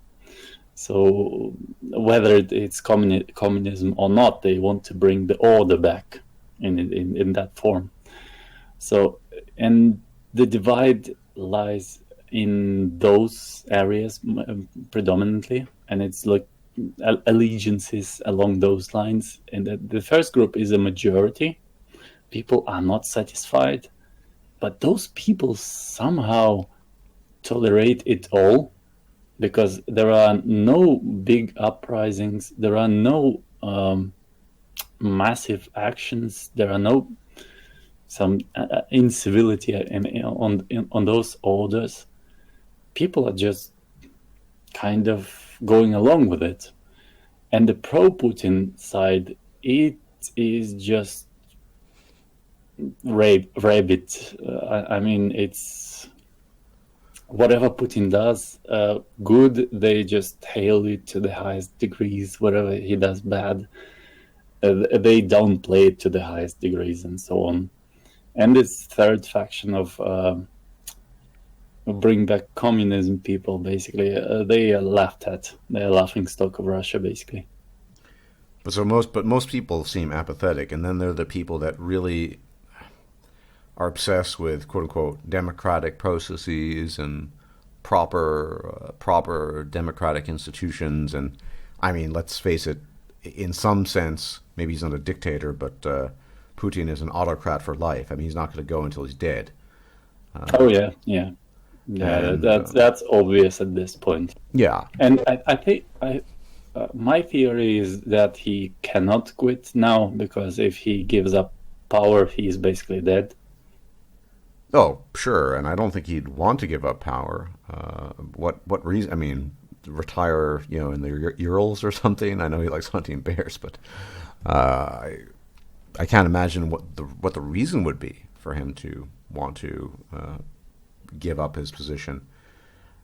So whether it's communism or not, they want to bring the order back in that form. So, and the divide lies in those areas predominantly, and it's like allegiances along those lines. And the first group is a majority. People are not satisfied, but those people somehow tolerate it all, because there are no big uprisings, there are no massive actions, there are no some incivility on those orders. People are just kind of going along with it. And the pro-Putin side, it is just rabid. I mean, it's whatever Putin does good, they just hail it to the highest degrees. Whatever he does bad, they downplay it to the highest degrees, and so on. And this third faction of bring back communism people, basically, they are laughed at. They're laughing stock of Russia, basically. But most people seem apathetic, and then there are the people that really are obsessed with "quote unquote" democratic processes and proper democratic institutions. And I mean, let's face it, in some sense, maybe he's not a dictator, but Putin is an autocrat for life. I mean, he's not going to go until he's dead. That's obvious at this point. Yeah, and I think my theory is that he cannot quit now, because if he gives up power, he's basically dead. Oh, sure, and I don't think he'd want to give up power. What reason? I mean, retire, in the Urals or something. I know he likes hunting bears, but I can't imagine what the reason would be for him to want to give up his position.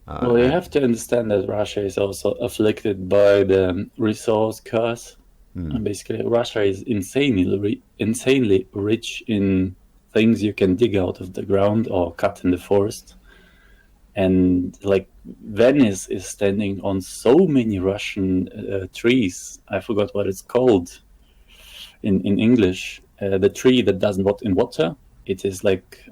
Well, you have to understand that Russia is also afflicted by the resource curse. And basically, Russia is insanely rich in things you can dig out of the ground or cut in the forest. And like Venice is standing on so many Russian trees. I forgot what it's called in English. The tree that doesn't rot in water. It is like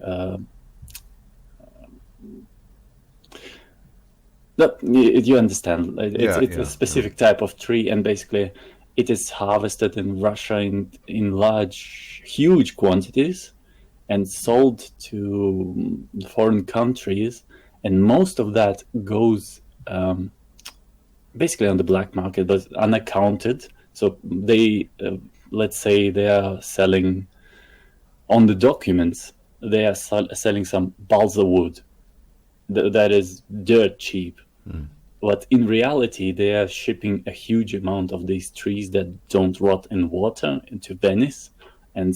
you understand. It's a specific type of tree, and basically it is harvested in Russia in large, huge quantities and sold to foreign countries. And most of that goes basically on the black market, but unaccounted. So they, let's say they are selling on the documents, they are selling some balsa wood that is dirt cheap. But in reality, they are shipping a huge amount of these trees that don't rot in water into Venice, and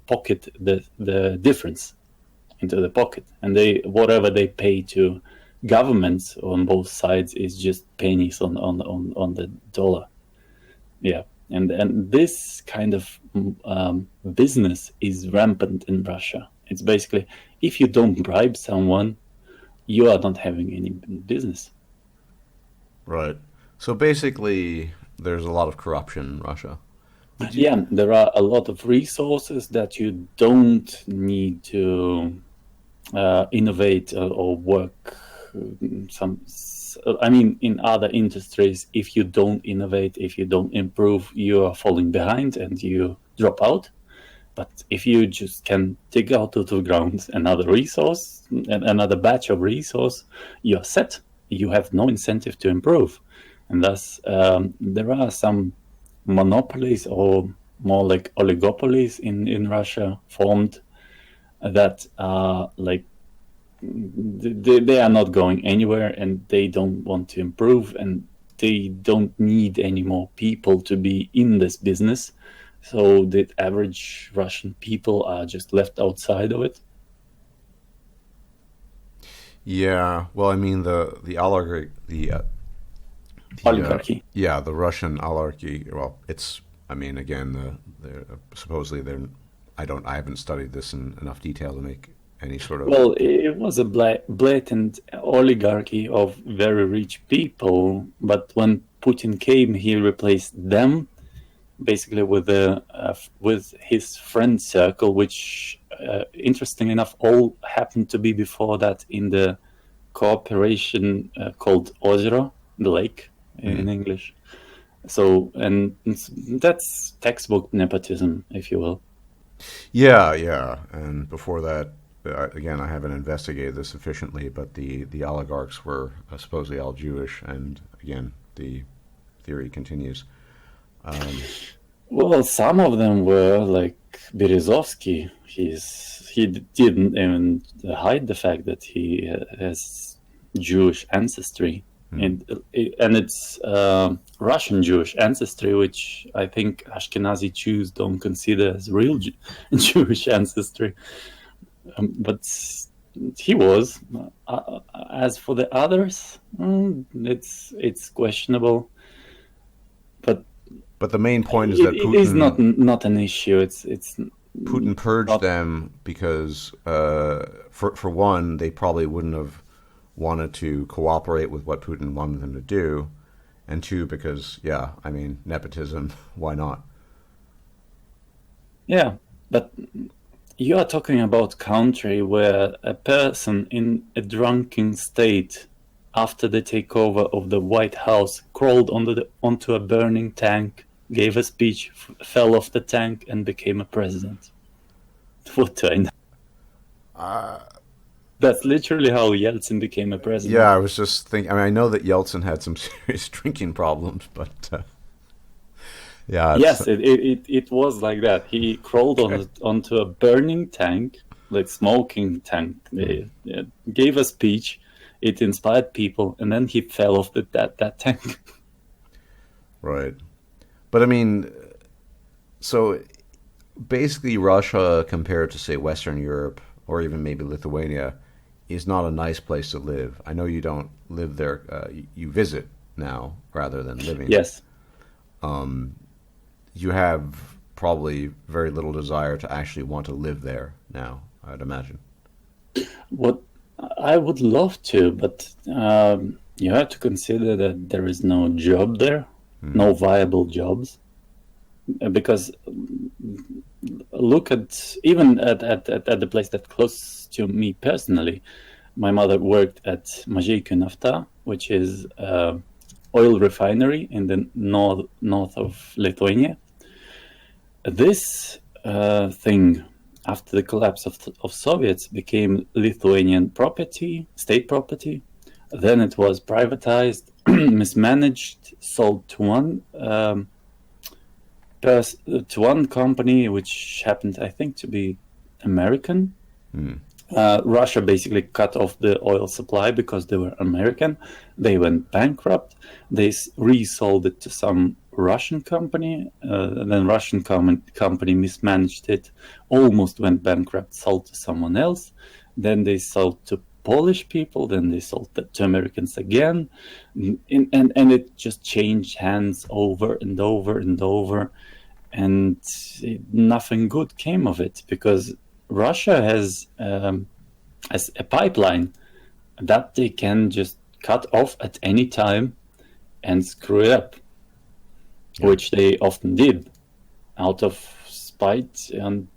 pocket the difference into the pocket. And whatever they pay to governments on both sides is just pennies on the dollar. Yeah, and this kind of business is rampant in Russia. It's basically, if you don't bribe someone, you are not having any business. Right. So basically, there's a lot of corruption in Russia. Yeah, there are a lot of resources that you don't need to innovate or work. In other industries, if you don't innovate, if you don't improve, you are falling behind and you drop out. But if you just can dig out of the ground another resource, another batch of resource, you're set. You have no incentive to improve. And thus, there are some monopolies or more like oligopolies in Russia formed that are like they are not going anywhere, and they don't want to improve, and they don't need any more people to be in this business. So the average Russian people are just left outside of it. Yeah, well, I mean the oligarchy, Oligarchy. yeah, the Russian oligarchy. Well, it's, I mean, again, supposedly they're. I haven't studied this in enough detail to make any sort of. Well, it was a blatant oligarchy of very rich people, but when Putin came, he replaced them basically with his friend circle, which, interestingly enough, all happened to be before that in the cooperation called Ozero, the lake in English. So, and that's textbook nepotism, if you will. Yeah, yeah, and before that, again, I haven't investigated this sufficiently, but the oligarchs were supposedly all Jewish, and again, the theory continues. Well, some of them were like Berezovsky. He didn't even hide the fact that he has Jewish ancestry, and it's Russian Jewish ancestry, which I think Ashkenazi Jews don't consider as real Jewish ancestry. But he was. As for the others, it's questionable. But the main point is that Putin, it is not an issue. It's Putin purged them because, for one, they probably wouldn't have wanted to cooperate with what Putin wanted them to do, and two, because, yeah, I mean, nepotism, why not? Yeah, but you are talking about country where a person in a drunken state, after the takeover of the White House, crawled onto a burning tank, gave a speech, fell off the tank, and became a president. What do I know? That's literally how Yeltsin became a president. Yeah, I was just thinking. I mean, I know that Yeltsin had some serious drinking problems, but yeah. Yes, it was like that. He crawled onto a burning tank, like smoking tank. Gave a speech. It inspired people, and then he fell off that tank. Right. But I mean, so basically Russia compared to, say, Western Europe or even maybe Lithuania is not a nice place to live. I know you don't live there. You visit now rather than living. Yes. You have probably very little desire to actually want to live there now, I'd imagine. What I would love to, but you have to consider that there is no job there, no viable jobs. Because look at even at the place that's close to me personally. My mother worked at Mažeikių Nafta, which is oil refinery in the north of Lithuania. This thing, after the collapse of Soviets, became Lithuanian property, state property. Then it was privatized, mismanaged, sold to one company, which happened, I think, to be American. Russia basically cut off the oil supply because they were American. They went bankrupt. They resold it to some Russian company. Then Russian company mismanaged it, almost went bankrupt, sold to someone else. Then they sold to Polish people. Then they sold to Americans again. And it just changed hands over and over and over. And nothing good came of it, because Russia has a pipeline that they can just cut off at any time and screw it up, which they often did out of spite and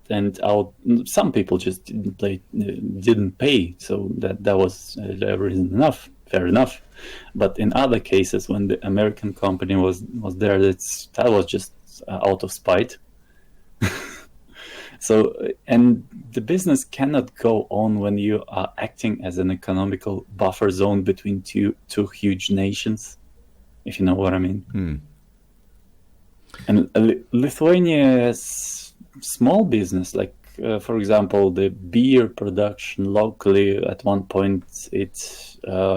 out. Some people just didn't pay, so that was reason enough. Fair enough. But in other cases, when the American company was there, that was just out of spite. So, and the business cannot go on when you are acting as an economical buffer zone between two huge nations, if you know what I mean. And Lithuania has small business, like for example, the beer production locally. At one point, it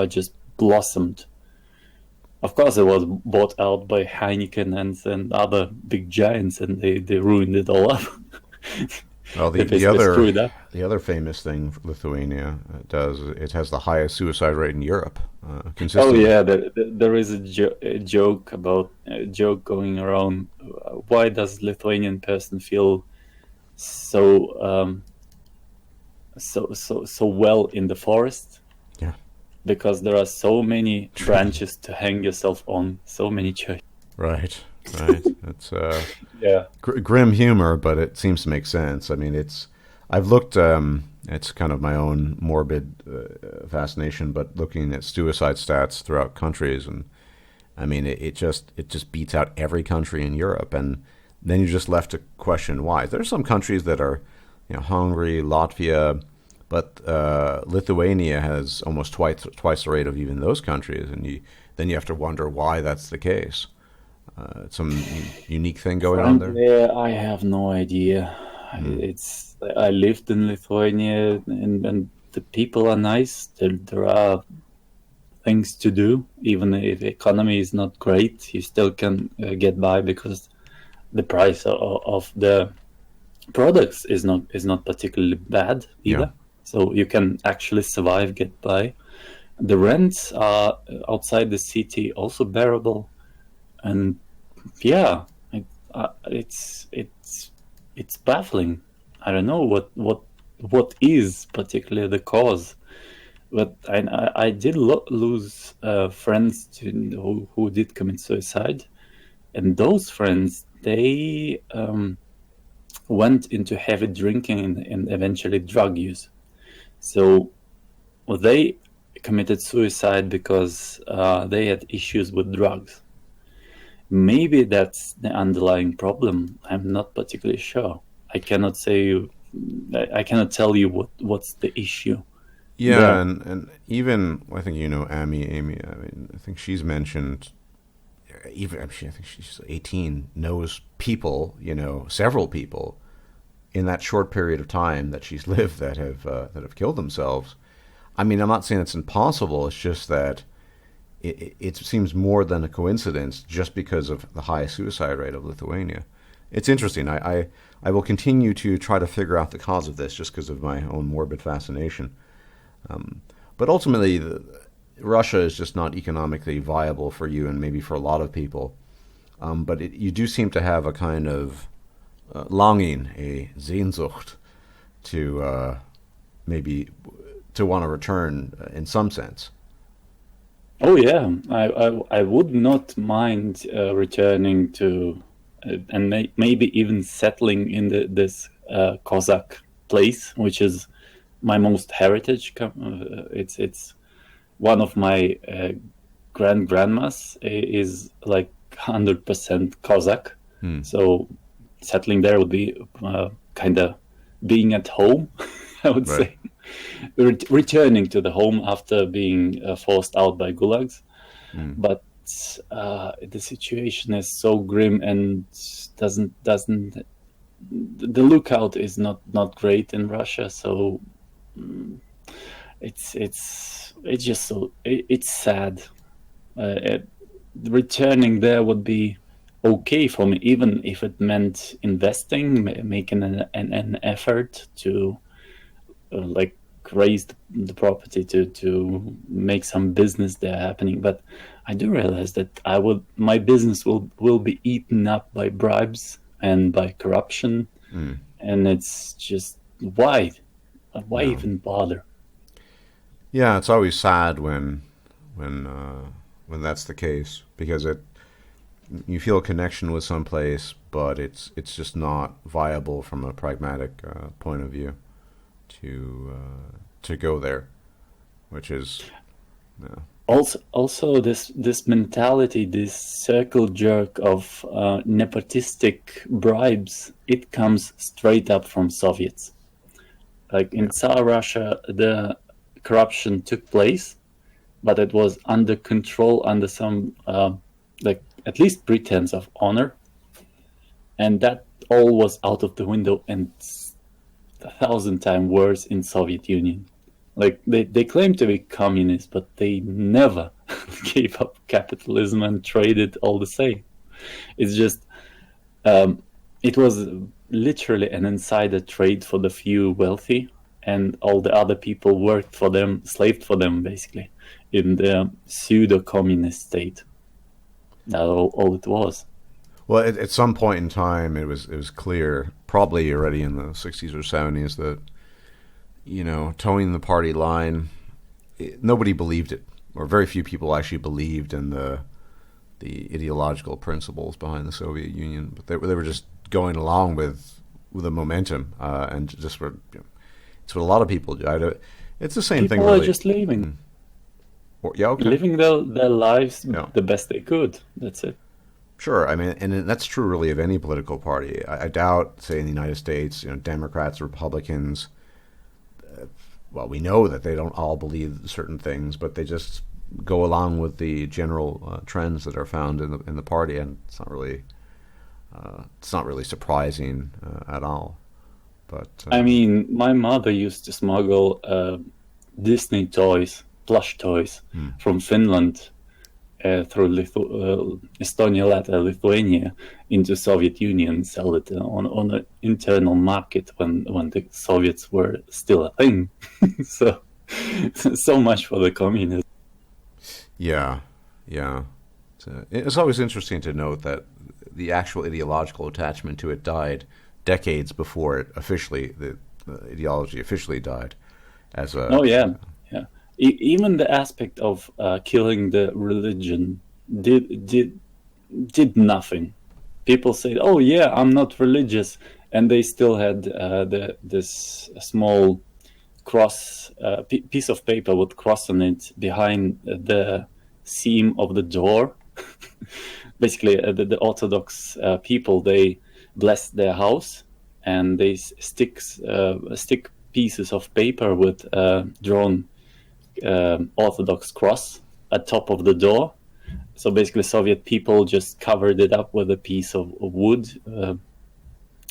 just blossomed. Of course, it was bought out by Heineken and other big giants, and they ruined it all up. Well, They basically screwed up. the other famous thing Lithuania does, it has the highest suicide rate in Europe, Oh consistently. yeah, there is a joke about a joke going around. Why does Lithuanian person feel so so well in the forest? Yeah. Because there are so many branches to hang yourself on, so many trees. Right, right. It's Yeah. grim humor, but it seems to make sense. I mean, I've looked. It's kind of my own morbid fascination, but looking at suicide stats throughout countries, and I mean, it just beats out every country in Europe, and then you're just left to question why. There's some countries that are, Hungary, Latvia, but Lithuania has almost twice the rate of even those countries, and then you have to wonder why that's the case. It's some unique thing going on there. Frankly, I have no idea. I lived in Lithuania, and the people are nice. There are things to do, even if the economy is not great. You still can get by because the price of the products is not particularly bad Yeah, either. So you can actually survive, get by. The rents are outside the city also bearable, and yeah, it's baffling. I don't know what is particularly the cause, but I did lose friends who did commit suicide, and those friends they went into heavy drinking and eventually drug use. So they committed suicide because they had issues with drugs. Maybe that's the underlying problem. I'm not particularly sure. I cannot say. I cannot tell you what's the issue yeah, there. and even I think Amy. I mean, I think she's mentioned. Even I think she's 18. Knows people, several people in that short period of time that she's lived that have killed themselves. I mean, I'm not saying it's impossible. It's just that it seems more than a coincidence just because of the high suicide rate of Lithuania. It's interesting. I will continue to try to figure out the cause of this just because of my own morbid fascination. But ultimately, Russia is just not economically viable for you and maybe for a lot of people. But you do seem to have a kind of longing, a Sehnsucht, to maybe to want to return in some sense. Oh yeah, I would not mind returning to and maybe even settling in this Cossack place, which is my most heritage. It's one of my grandmas is like 100% Cossack, so settling there would be kind of being at home, I would Right. say. Returning to the home after being forced out by gulags, but the situation is so grim and doesn't the lookout is not great in Russia. So it's just it's sad. Returning there would be okay for me, even if it meant investing, making an effort to like raise the property to make some business there happening. But I do realize that my business will be eaten up by bribes and by corruption, and it's just why No. even bother? Yeah, it's always sad when that's the case because you feel a connection with some place, but it's just not viable from a pragmatic point of view to go there, which is yeah. Also, this mentality, this circle jerk of nepotistic bribes, it comes straight up from Soviets. Like in Tsar Russia, the corruption took place, but it was under control, under some like at least pretense of honor. and that all was out of the window and 1,000 times worse in Soviet Union. Like they claim to be communist, but they never gave up capitalism and traded all the same. It's just it was literally an insider trade for the few wealthy, and all the other people worked for them, slaved for them, basically, in the pseudo-communist state. That's all it was. Well, at some point in time, it was clear, probably already in the 60s or 70s, that, you know, towing the party line, nobody believed it, or very few people actually believed in the ideological principles behind the Soviet Union, but they were just going along with the momentum, and just were, you know, it's what a lot of people do. It's the same thing. People really. are just leaving. Yeah, okay. Living their lives the best they could. That's it. Sure, I mean, and that's true really of any political party. I doubt, say in the United States, you know, Democrats, Republicans, well, we know that they don't all believe certain things, but they just go along with the general trends that are found in the party, and it's not really surprising at all. But I mean, my mother used to smuggle Disney toys, plush toys, from Finland through Estonia, Latvia, Lithuania into Soviet Union, sell it on an internal market when the Soviets were still a thing. so much for the communism. Yeah. It's always interesting to note that the actual ideological attachment to it died decades before it officially, the ideology officially died. Even the aspect of killing the religion did nothing. People say, "Oh yeah, I'm not religious," and they still had this small cross piece of paper with cross on it behind the seam of the door. Basically, the Orthodox people, they bless their house, and they stick pieces of paper with drawn Orthodox cross at top of the door. So basically, Soviet people just covered it up with a piece of wood,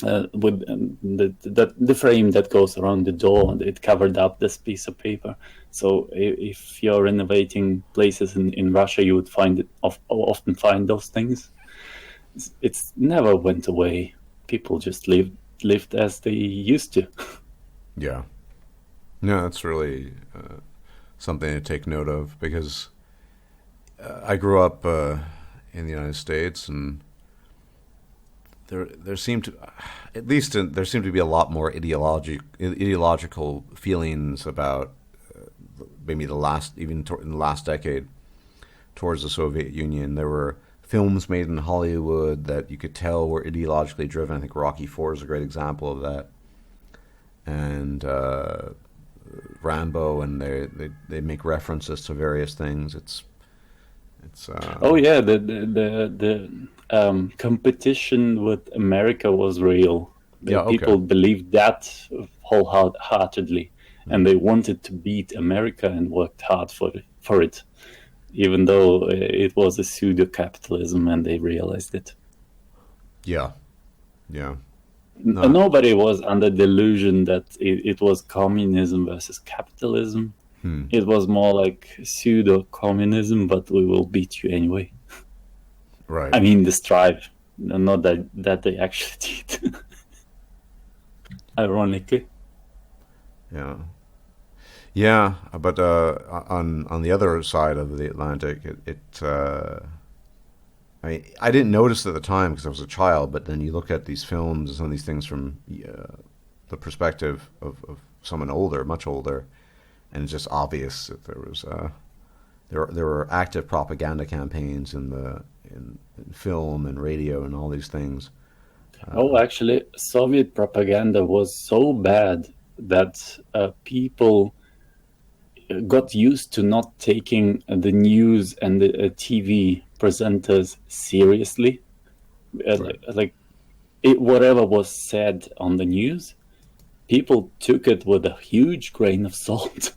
with the frame that goes around the door, and it covered up this piece of paper. So if you're renovating places in Russia, you would often find those things. It's never went away. People just lived as they used to. Yeah. No, that's really something to take note of, because I grew up in the United States, and there seemed to be a lot more ideological feelings about maybe in the last decade towards the Soviet Union. There were films made in Hollywood that you could tell were ideologically driven. I think Rocky IV is a great example of that, and Rambo, and they make references to various things. It's the competition with America was real. People believed that wholeheartedly, and they wanted to beat America and worked hard for it, even though it was a pseudo-capitalism, and they realized it. Yeah. No. Nobody was under delusion that it was communism versus capitalism. It was more like pseudo-communism, but we will beat you anyway. Right. I mean, the strive, not that they actually did. Ironically. Yeah, but on the other side of the Atlantic, I mean, I didn't notice it at the time because I was a child, but then you look at these films and some of these things from the perspective of someone older, much older, and it's just obvious that there was there were active propaganda campaigns in film and radio and all these things. Actually, Soviet propaganda was so bad that people got used to not taking the news and the TV presenters seriously. Right. Whatever was said on the news, people took it with a huge grain of salt.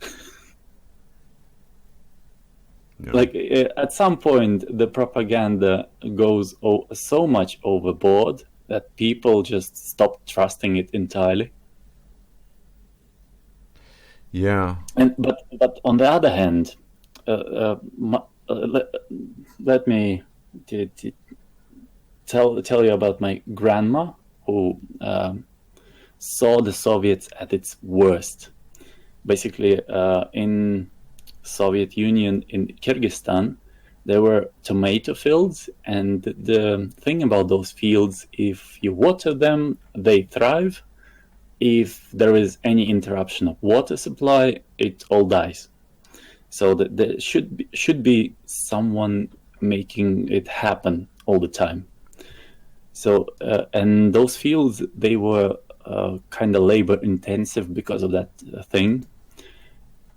Yeah. At some point, the propaganda goes so much overboard that people just stopped trusting it entirely. Yeah. But on the other hand, let me tell you about my grandma, who saw the Soviets at its worst. Basically, in Soviet Union, in Kyrgyzstan, there were tomato fields, and the thing about those fields, if you water them, they thrive. If there is any interruption of water supply, it all dies. So that there should be someone making it happen all the time. So and those fields, they were kind of labor intensive because of that thing.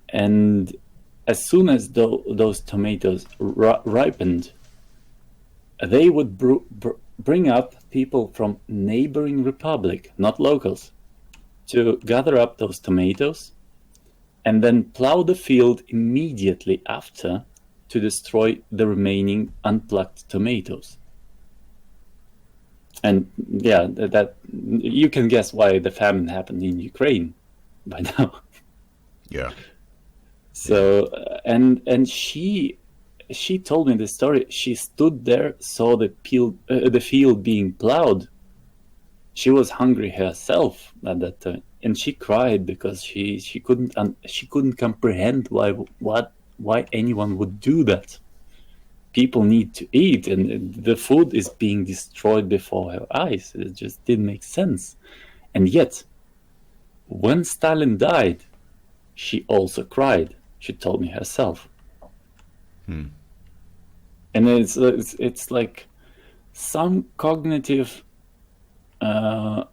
And as soon as those tomatoes ripened, they would bring up people from neighboring republic, not locals, to gather up those tomatoes and then plow the field immediately after to destroy the remaining unplucked tomatoes. And yeah, that you can guess why the famine happened in Ukraine by now. Yeah. So and she told me the story. She stood there, saw the field being plowed. She was hungry herself at that time, and she cried because she couldn't comprehend why anyone would do that. People need to eat, and the food is being destroyed before her eyes. It just didn't make sense. And yet, when Stalin died, she also cried. She told me herself. And it's like some cognitive, I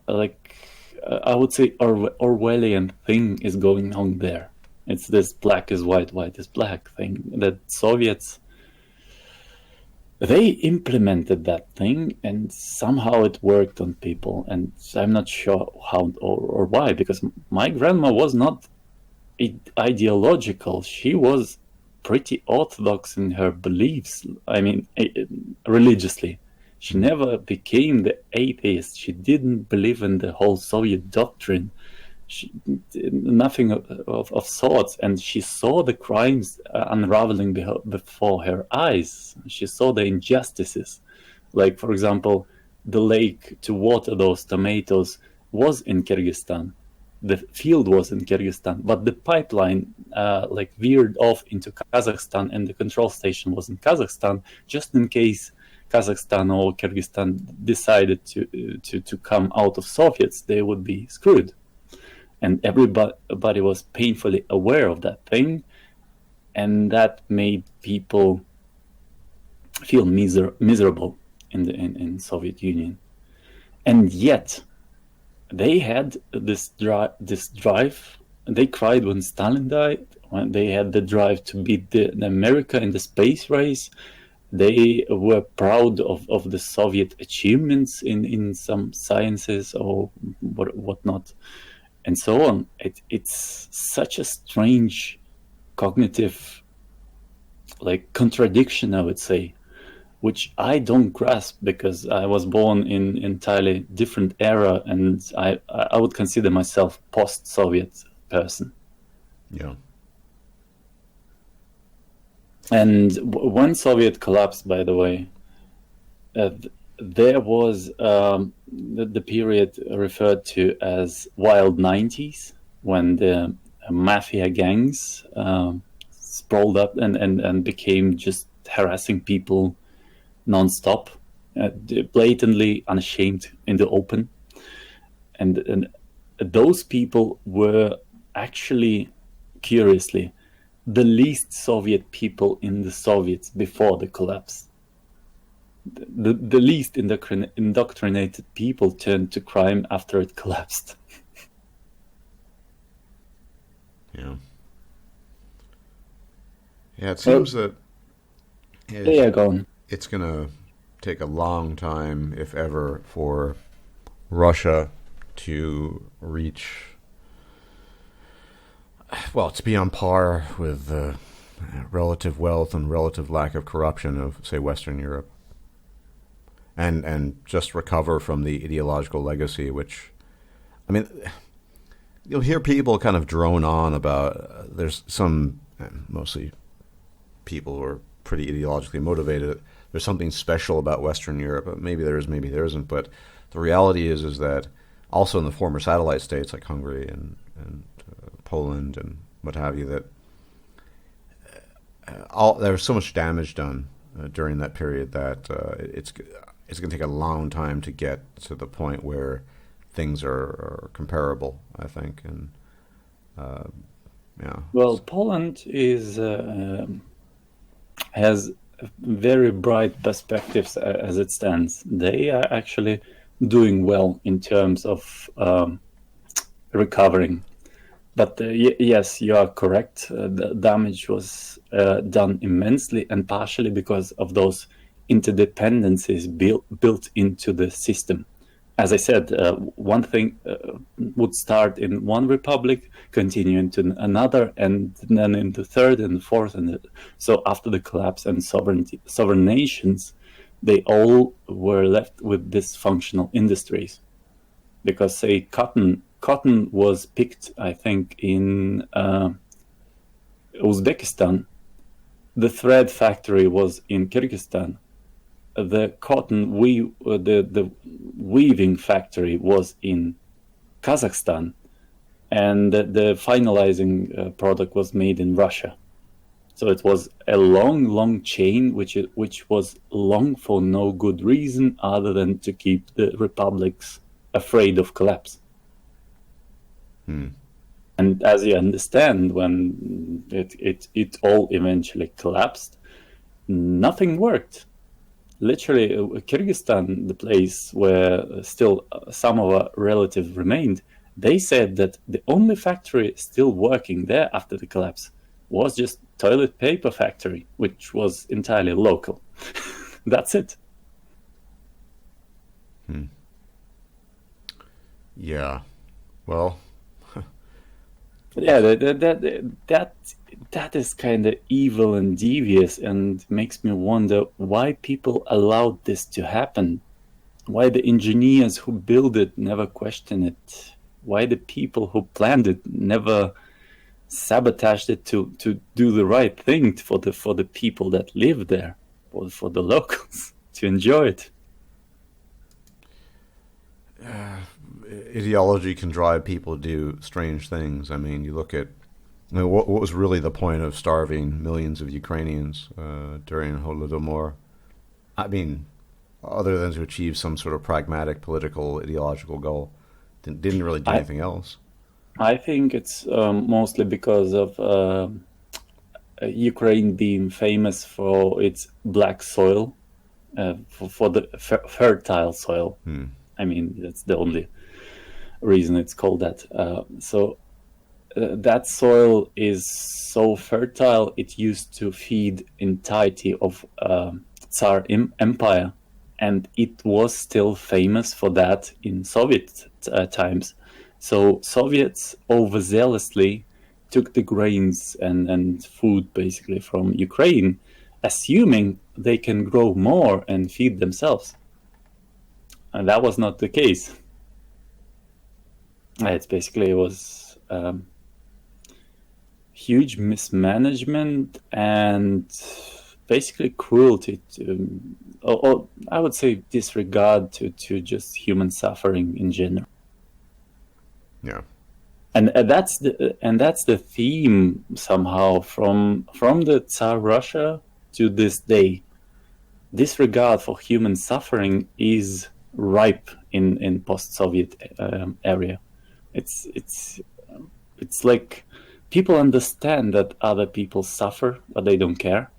would say Orwellian thing is going on there. It's this black is white, white is black thing that Soviets, they implemented that thing, and somehow it worked on people. And I'm not sure how or why, because my grandma was not ideological. She was pretty orthodox in her beliefs. I mean, religiously. She never became the atheist. She didn't believe in the whole Soviet doctrine. Nothing of sorts. And she saw the crimes unraveling before her eyes. She saw the injustices. Like, for example, the lake to water those tomatoes was in Kyrgyzstan. The field was in Kyrgyzstan, but the pipeline veered off into Kazakhstan, and the control station was in Kazakhstan, just in case Kazakhstan or Kyrgyzstan decided to come out of Soviets, they would be screwed. And everybody was painfully aware of that thing, and that made people feel miserable in Soviet Union. And yet, they had this drive. They cried when Stalin died. When they had the drive to beat the America in the space race. They were proud of the Soviet achievements in some sciences or whatnot, and so on. It's such a strange cognitive contradiction, I would say, which I don't grasp because I was born in entirely different era, and I would consider myself post-Soviet person. Yeah. And when Soviet collapsed, by the way, there was the period referred to as Wild 90s, when the mafia gangs sprawled up and became just harassing people non-stop, blatantly unashamed in the open. And those people were actually, curiously, the least Soviet people in the Soviets before the collapse. The least indoctrinated people turned to crime after it collapsed. Yeah. Yeah, it seems that go on. It's going to take a long time, if ever, for Russia to reach, to be on par with the relative wealth and relative lack of corruption of, say, Western Europe. and just recover from the ideological legacy, which, I mean, you'll hear people kind of drone on about there's some, mostly people who are pretty ideologically motivated, there's something special about Western Europe. Maybe there is, maybe there isn't, but the reality is that also in the former satellite states like Hungary and Poland and what have you, that there was so much damage done during that period that it's going to take a long time to get to the point where things are comparable, I think. And yeah. Well, Poland has very bright perspectives as it stands. They are actually doing well in terms of recovering. But yes, you are correct. The damage was done immensely and partially because of those interdependencies built into the system. As I said, one thing would start in one republic, continue into another, and then into third and fourth. And so after the collapse and sovereign nations, they all were left with dysfunctional industries. Because, say, cotton was picked, I think, in Uzbekistan. The thread factory was in Kyrgyzstan. The the weaving factory was in Kazakhstan, and the finalizing product was made in Russia. So it was a long chain, which was long for no good reason other than to keep the republics afraid of collapse. And as you understand, when it all eventually collapsed, nothing worked. Literally, Kyrgyzstan, the place where still some of our relatives remained, they said that the only factory still working there after the collapse was just toilet paper factory, which was entirely local. That's it. Yeah. Well. Yeah, that is kind of evil and devious, and makes me wonder why people allowed this to happen. Why the engineers who built it never questioned it. Why the people who planned it never sabotaged it to do the right thing for the people that live there, or for the locals to enjoy it. Ideology can drive people to do strange things. I mean, you look at what was really the point of starving millions of Ukrainians during Holodomor? I mean, other than to achieve some sort of pragmatic political ideological goal, didn't really do anything else. I think it's mostly because of Ukraine being famous for its black soil, for the fertile soil. I mean, that's the only reason it's called that. So that soil is so fertile, it used to feed entirety of Czar Empire, and it was still famous for that in Soviet times. So Soviets overzealously took the grains and food basically from Ukraine, assuming they can grow more and feed themselves. And that was not the case. It was huge mismanagement and basically cruelty or I would say disregard to just human suffering in general. Yeah. And that's the theme somehow from the Tsar Russia to this day. Disregard for human suffering is ripe in post-Soviet area. It's like people understand that other people suffer, but they don't care.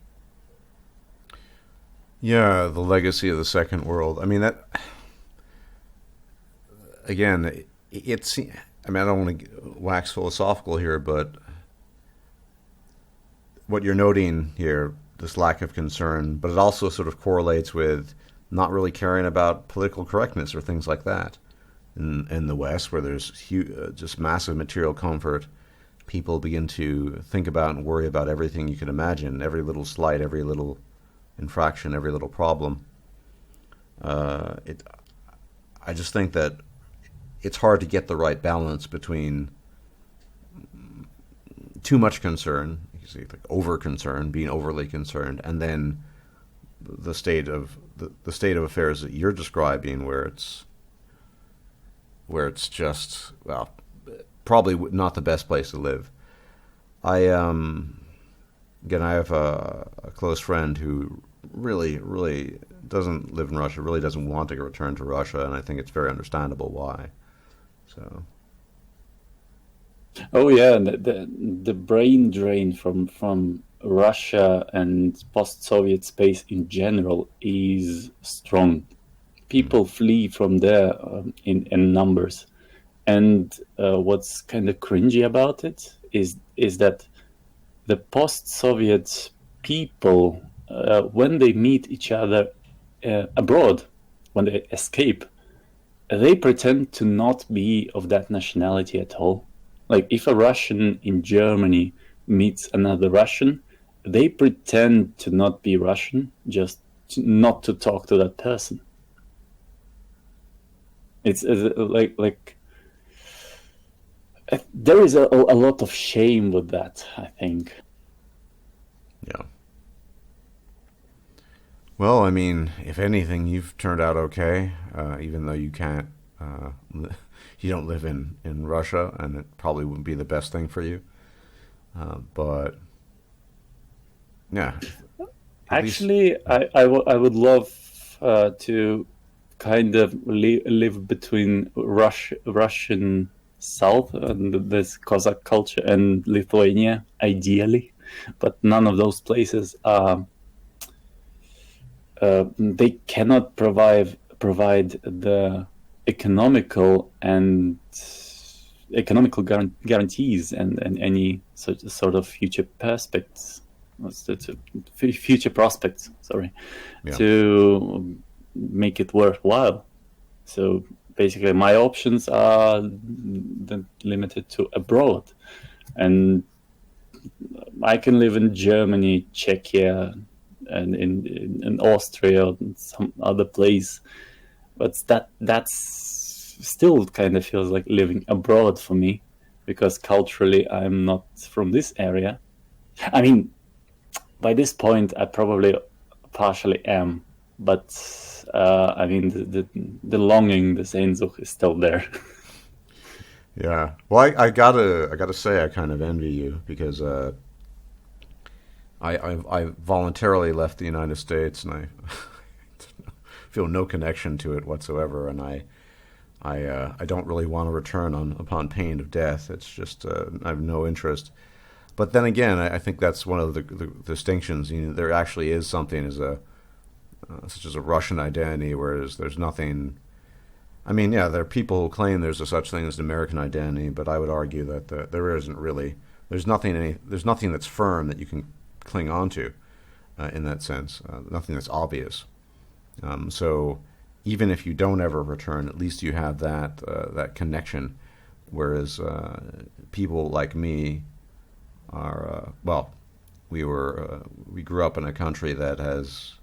Yeah, the legacy of the Second World. I mean, that again, it's. I mean, I don't want to wax philosophical here, but what you're noting here, this lack of concern, but it also sort of correlates with not really caring about political correctness or things like that. In the West, where there's just massive material comfort, people begin to think about and worry about everything you can imagine, every little slight, every little infraction, every little problem. It. I just think that it's hard to get the right balance between too much concern, you see, like over concern, being overly concerned, and then the state of the state of affairs that you're describing, where it's just, well, probably not the best place to live. I again, I have a close friend who really doesn't live in Russia, really doesn't want to return to Russia, and I think it's very understandable why. So. Oh yeah, the brain drain from Russia and post-Soviet space in general is strong. People flee from there in numbers, and what's kind of cringy about it is that the post-Soviet people, when they meet each other abroad, when they escape, they pretend to not be of that nationality at all. Like if a Russian in Germany meets another Russian, they pretend to not be Russian, just not to talk to that person. It's like there is a lot of shame with that, I think. Yeah. Well, I mean, if anything, you've turned out okay, even though you can't, you don't live in Russia, and it probably wouldn't be the best thing for you. But, yeah. Actually, I would love to kind of live between Russian South and this Cossack culture and Lithuania, ideally, but none of those places are. They cannot provide the economical guarantees and any sort of future prospects. Future prospects. Sorry, Yeah. to make it worthwhile. So basically, my options are limited to abroad, and I can live in Germany, Czechia, and in Austria or some other place, but that's still kind of feels like living abroad for me, because culturally I'm not from this area. I mean, by this point I probably partially am, but I mean the longing, the Sehnsucht is still there. Yeah. Well, I gotta say I kind of envy you, because I voluntarily left the United States, and I feel no connection to it whatsoever, and I don't really want to return upon pain of death. It's just I have no interest. But then again, I think that's one of the distinctions. You know, there actually is something as such as a Russian identity, whereas there's nothing. I mean, yeah, there are people who claim there's a such thing as an American identity, but I would argue that there isn't really. There's nothing that's firm that you can cling on to in that sense. Nothing that's obvious. So even if you don't ever return, at least you have that connection. Whereas people like me are we grew up in a country that's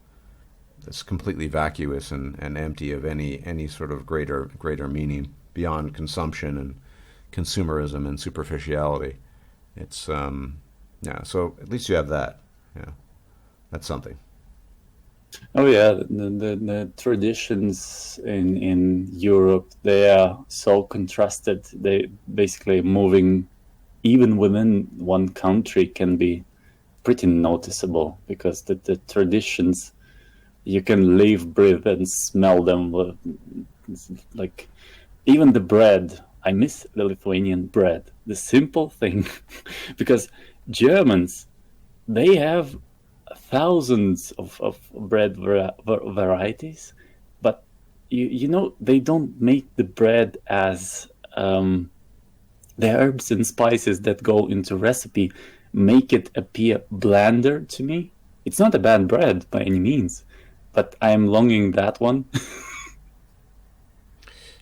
completely vacuous and empty of any sort of greater meaning beyond consumption and consumerism and superficiality. It's yeah, so at least you have that. Yeah, that's something. Oh yeah, the traditions in Europe, they are so contrasted. They basically moving even within one country can be pretty noticeable, because the traditions, you can live, breathe, and smell them. Like even the bread. I miss the Lithuanian bread, the simple thing, because Germans, they have thousands of bread varieties, but you know, they don't make the bread as the herbs and spices that go into recipe make it appear blander to me. It's not a bad bread by any means, but I'm longing that one.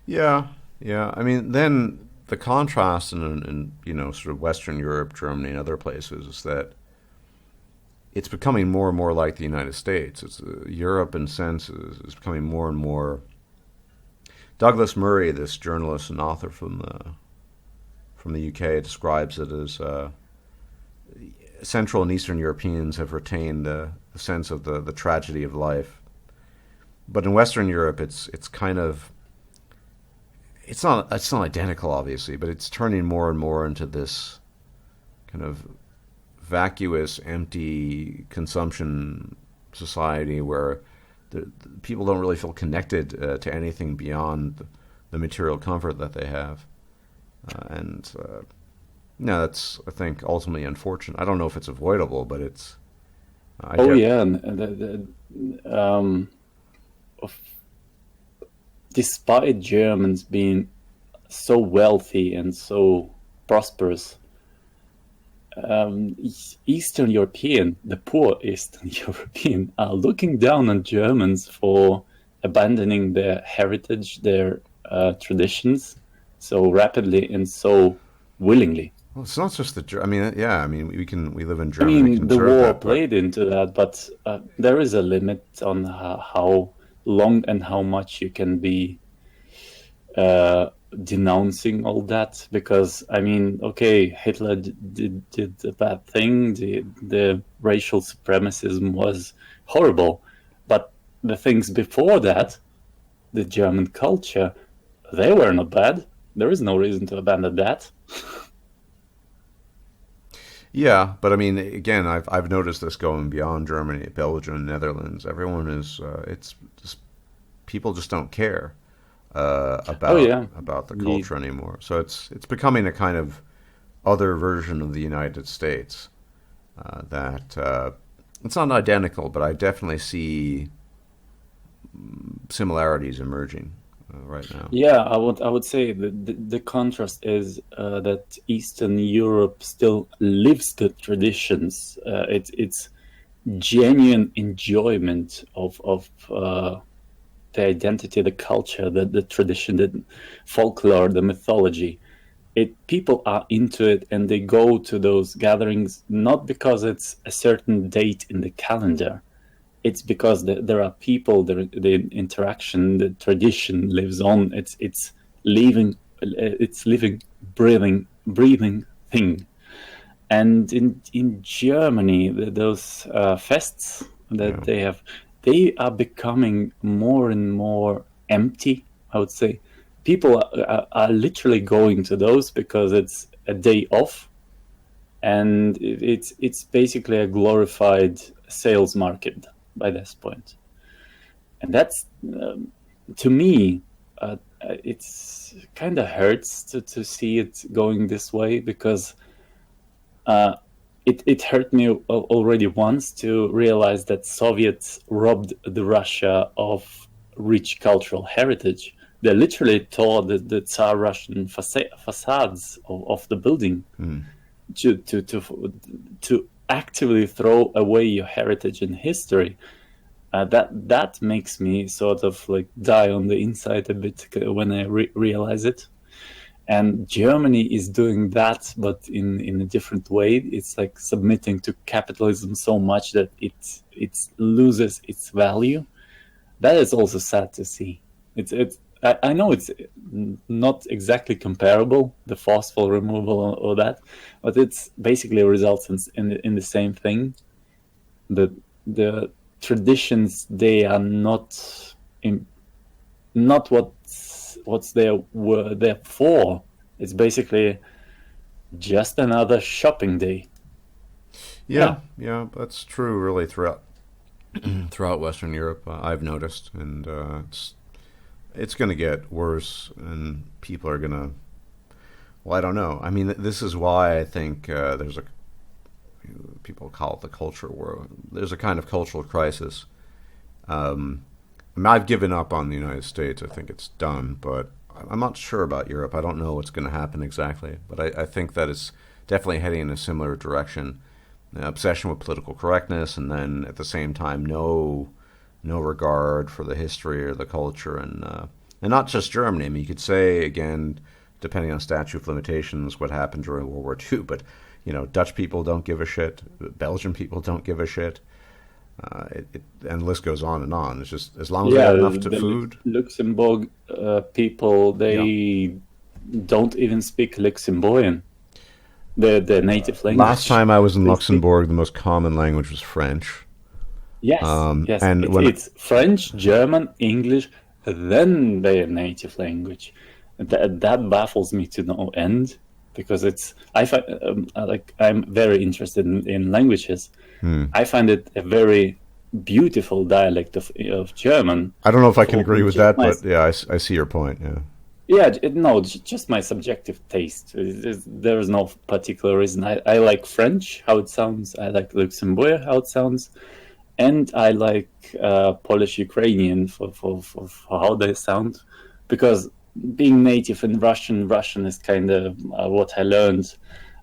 Yeah, yeah. I mean, then the contrast in sort of Western Europe, Germany, and other places is that it's becoming more and more like the United States. It's Europe, in a sense, is becoming more and more. Douglas Murray, this journalist and author from the UK, describes it as Central and Eastern Europeans have retained the sense of the tragedy of life, but in Western Europe, it's kind of it's not identical, obviously, but it's turning more and more into this kind of vacuous, empty consumption society where the people don't really feel connected to anything beyond the material comfort that they have, and no, that's, I think, ultimately unfortunate. I don't know if it's avoidable, but it's. Oh yeah, and of, despite Germans being so wealthy and so prosperous, Eastern European, the poor Eastern European, are looking down on Germans for abandoning their heritage, their traditions, so rapidly and so willingly. Well, it's not just I mean, yeah. I mean, we live in I Germany. We mean, can the observe war that, but played into that, but there is a limit on how long and how much you can be denouncing all that. Because, I mean, okay, Hitler did a bad thing. The racial supremacism was horrible. But the things before that, the German culture, they were not bad. There is no reason to abandon that. yeah. But I mean, again, I've noticed this going beyond Germany, Belgium, Netherlands. Everyone is. It's just people just don't care Oh, yeah. about the Ye- culture anymore. So it's becoming a kind of other version of the United States that it's not identical, but I definitely see similarities emerging right now. Yeah, I would say that the contrast is that Eastern Europe still lives the traditions. It's genuine enjoyment of the identity, the culture, the tradition, the folklore, the mythology. People are into it, and they go to those gatherings not because it's a certain date in the calendar. It's because there are people, the interaction, the tradition lives on. It's living, breathing thing. And in Germany, those fests that Yeah. they are becoming more and more empty, I would say. People are literally going to those because it's a day off, and it's basically a glorified sales market by this point. And that's, to me, it's kind of hurts to see it going this way, because it hurt me already once to realize that Soviets robbed the Russia of rich cultural heritage. They literally tore the Tsar Russian facades of the building Mm. to actively throw away your heritage and history. That makes me sort of like die on the inside a bit when I realize it. And Germany is doing that, but in a different way. It's like submitting to capitalism so much that it loses its value. That is also sad to see. I know it's not exactly comparable, the forceful removal or that, but it's basically results in the same thing. The traditions, they are not what's were there for. It's basically just another shopping day. Yeah, yeah, that's true. Really, throughout Western Europe, I've noticed, and it's going to get worse, and people are going to. Well, I don't know. I mean, this is why I think there's people call it the culture war. There's a kind of cultural crisis. I mean, I've given up on the United States. I think it's done, but I'm not sure about Europe. I don't know what's going to happen exactly, but I think that it's definitely heading in a similar direction. Obsession with political correctness, and then at the same time, no regard for the history or the culture, and not just Germany. I mean, you could say again, depending on statute of limitations, what happened during World War II, but Dutch people don't give a shit. Belgian people don't give a shit. And the list goes on and on. It's just as long as they Yeah, have enough the food. Luxembourg people, they don't even speak Luxembourgian, the native language. Last time I was in They Luxembourg, the most common language was French. Yes, yes. And It's French, German, English, then their native language. That baffles me to no end, because I find I'm very interested in languages. I find it a very beautiful dialect of German. I don't know if I can agree with that, my- but yeah, I see your point. Yeah. Yeah, no, just my subjective taste. There is no particular reason. I like French, how it sounds. I like Luxembourg, how it sounds. And I like Polish Ukrainian for how they sound. Because being native in Russian is kind of what I learned.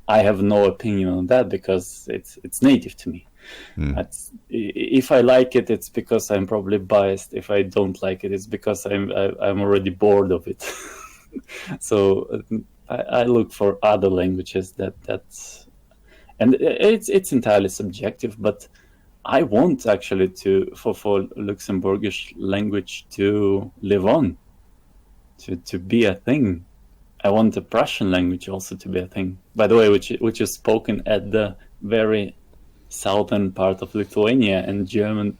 I have no opinion on that because it's native to me. If I like it, it's because I'm probably biased. If I don't like it, it's because I'm already bored of it. So I look for other languages that's, and it's entirely subjective. But I want actually for Luxembourgish language to live on, to be a thing. I want the Prussian language also to be a thing. By the way, which is spoken at the very southern part of Lithuania, and German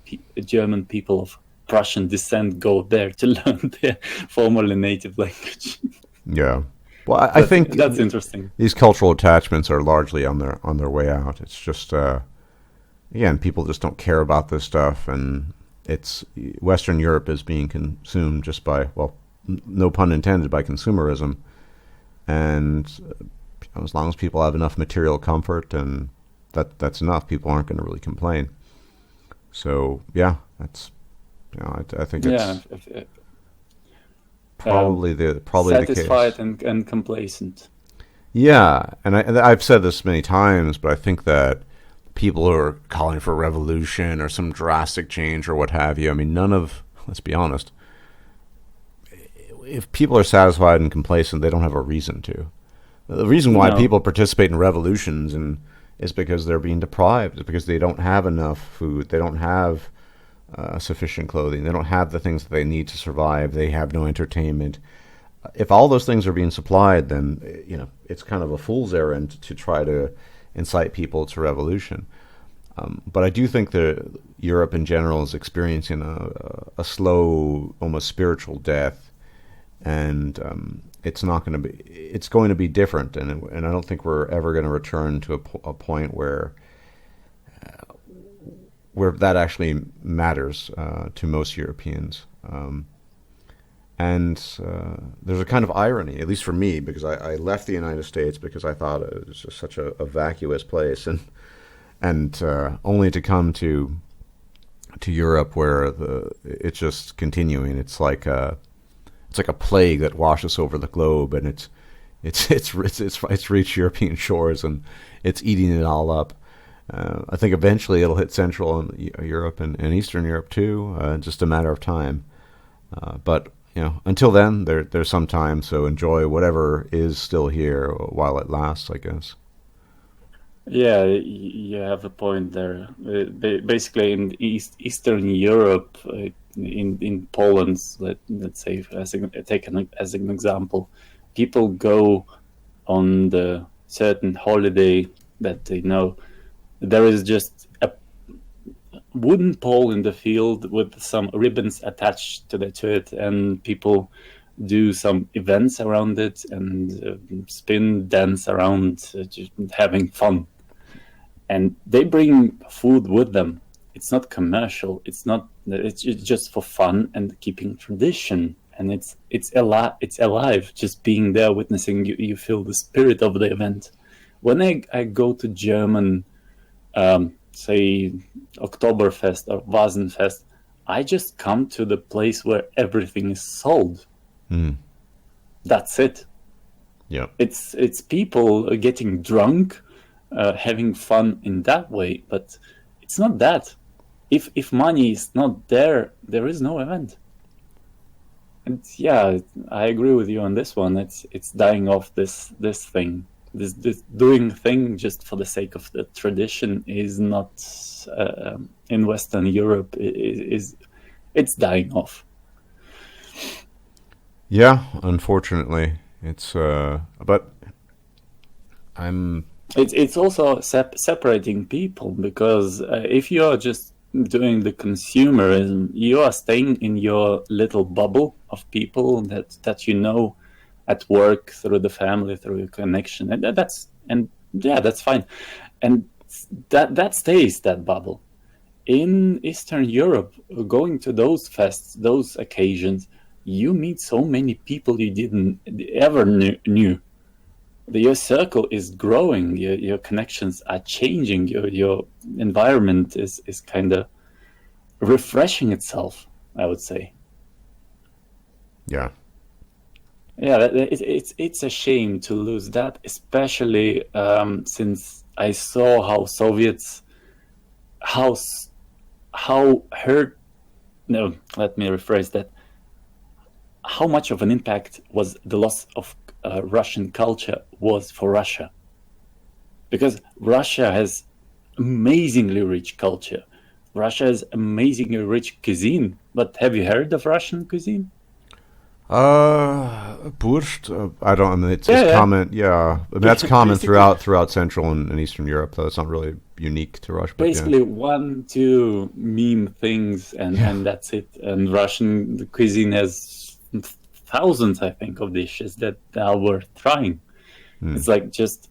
people of Prussian descent go there to learn their formerly native language. Yeah. Well, I think that's interesting. These cultural attachments are largely on their way out. It's just again, people just don't care about this stuff, and it's Western Europe is being consumed just by, well, no pun intended, by consumerism. And as long as people have enough material comfort, and that's enough, people aren't going to really complain. So yeah, that's I think it's probably the case. Satisfied and complacent. Yeah, and I've said this many times, but I think that people who are calling for revolution or some drastic change or what have you, I mean, let's be honest, if people are satisfied and complacent, they don't have a reason to. The reason why people participate in revolutions is because they're being deprived. It's because they don't have enough food. They don't have sufficient clothing. They don't have the things that they need to survive. They have no entertainment. If all those things are being supplied, then it's kind of a fool's errand to try to incite people to revolution. But I do think that Europe in general is experiencing a slow, almost spiritual death. And it's going to be different, and I don't think we're ever going to return to a point where that actually matters to most Europeans. And there's a kind of irony, at least for me, because I left the United States because I thought it was just such a vacuous place, and only to come to Europe where it's just continuing. It's like a plague that washes over the globe, and it's reached European shores, and it's eating it all up. I think eventually it'll hit Central Europe and Eastern Europe too. Just a matter of time. But until then, there's some time. So enjoy whatever is still here while it lasts, I guess. Yeah, you have a point there. Basically, in Eastern Europe, in Poland, let's say, taken as an example, people go on the certain holiday that they know. There is just a wooden pole in the field with some ribbons attached to it, and people do some events around it and spin, dance around, just having fun. And they bring food with them. It's not commercial. It's just for fun and keeping tradition. And it's alive. Just being there, witnessing, you feel the spirit of the event. When I go to German, say Oktoberfest or Wasenfest, I just come to the place where everything is sold. That's it. Yeah, it's people getting drunk, having fun in that way, but it's not that. If money is not there, there is no event. And yeah, I agree with you on this one. It's dying off, this thing. this doing thing just for the sake of the tradition is not in Western Europe it's dying off. Yeah, unfortunately, it's but It's also separating people, because if you are just doing the consumerism, you are staying in your little bubble of people that you know at work, through the family, through your connection, and that's fine, and that stays, that bubble. In Eastern Europe, going to those fests, those occasions, you meet so many people you didn't ever knew. Your circle is growing, your connections are changing, your environment is kind of refreshing itself, I would say. Yeah. Yeah, it's a shame to lose that, especially since I saw how Soviets, how hurt. No, let me rephrase that. How much of an impact was the loss of Russian culture was for Russia? Because Russia has amazingly rich culture. Russia has amazingly rich cuisine. But have you heard of Russian cuisine? Borscht. I don't. I mean, it's common. Yeah, I mean, that's common throughout Central and Eastern Europe. Though it's not really unique to Russia. But basically, 1-2 meme things, and that's it. And Russian cuisine has thousands, I think, of dishes that are worth trying. It's like just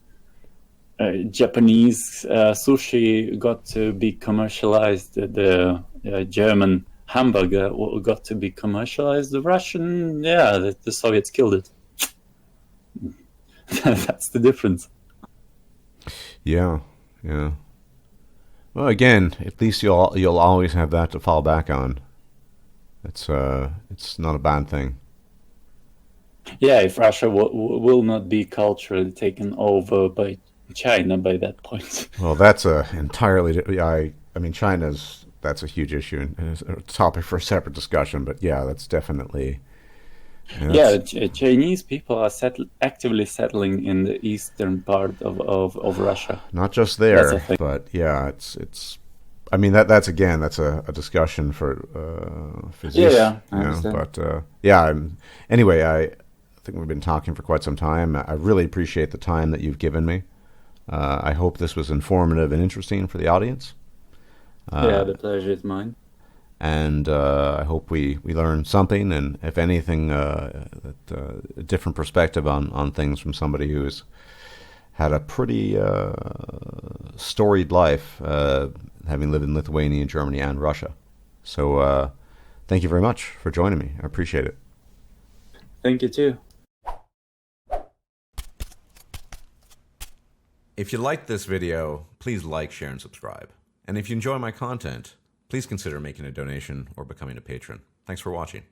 Japanese sushi got to be commercialized. The German hamburger got to be commercialized. The Russian, the Soviets killed it. That's the difference. Yeah. Well, again, at least you'll always have that to fall back on. It's not a bad thing. Yeah, if Russia will not be culturally taken over by China by that point. Well, that's entirely. I mean, that's a huge issue and it's a topic for a separate discussion. But yeah, that's definitely. Chinese people are actively settling in the eastern part of Russia. Not just there, but yeah, it's. I mean, that's a discussion for physicians. Yeah, I understand. But anyway, I think we've been talking for quite some time. I really appreciate the time that you've given me. I hope this was informative and interesting for the audience. The pleasure is mine. And I hope we learned something, and if anything, a different perspective on things from somebody who's had a pretty storied life, having lived in Lithuania, Germany, and Russia. So thank you very much for joining me. I appreciate it. Thank you too. If you liked this video, please like, share, and subscribe. And if you enjoy my content, please consider making a donation or becoming a patron. Thanks for watching.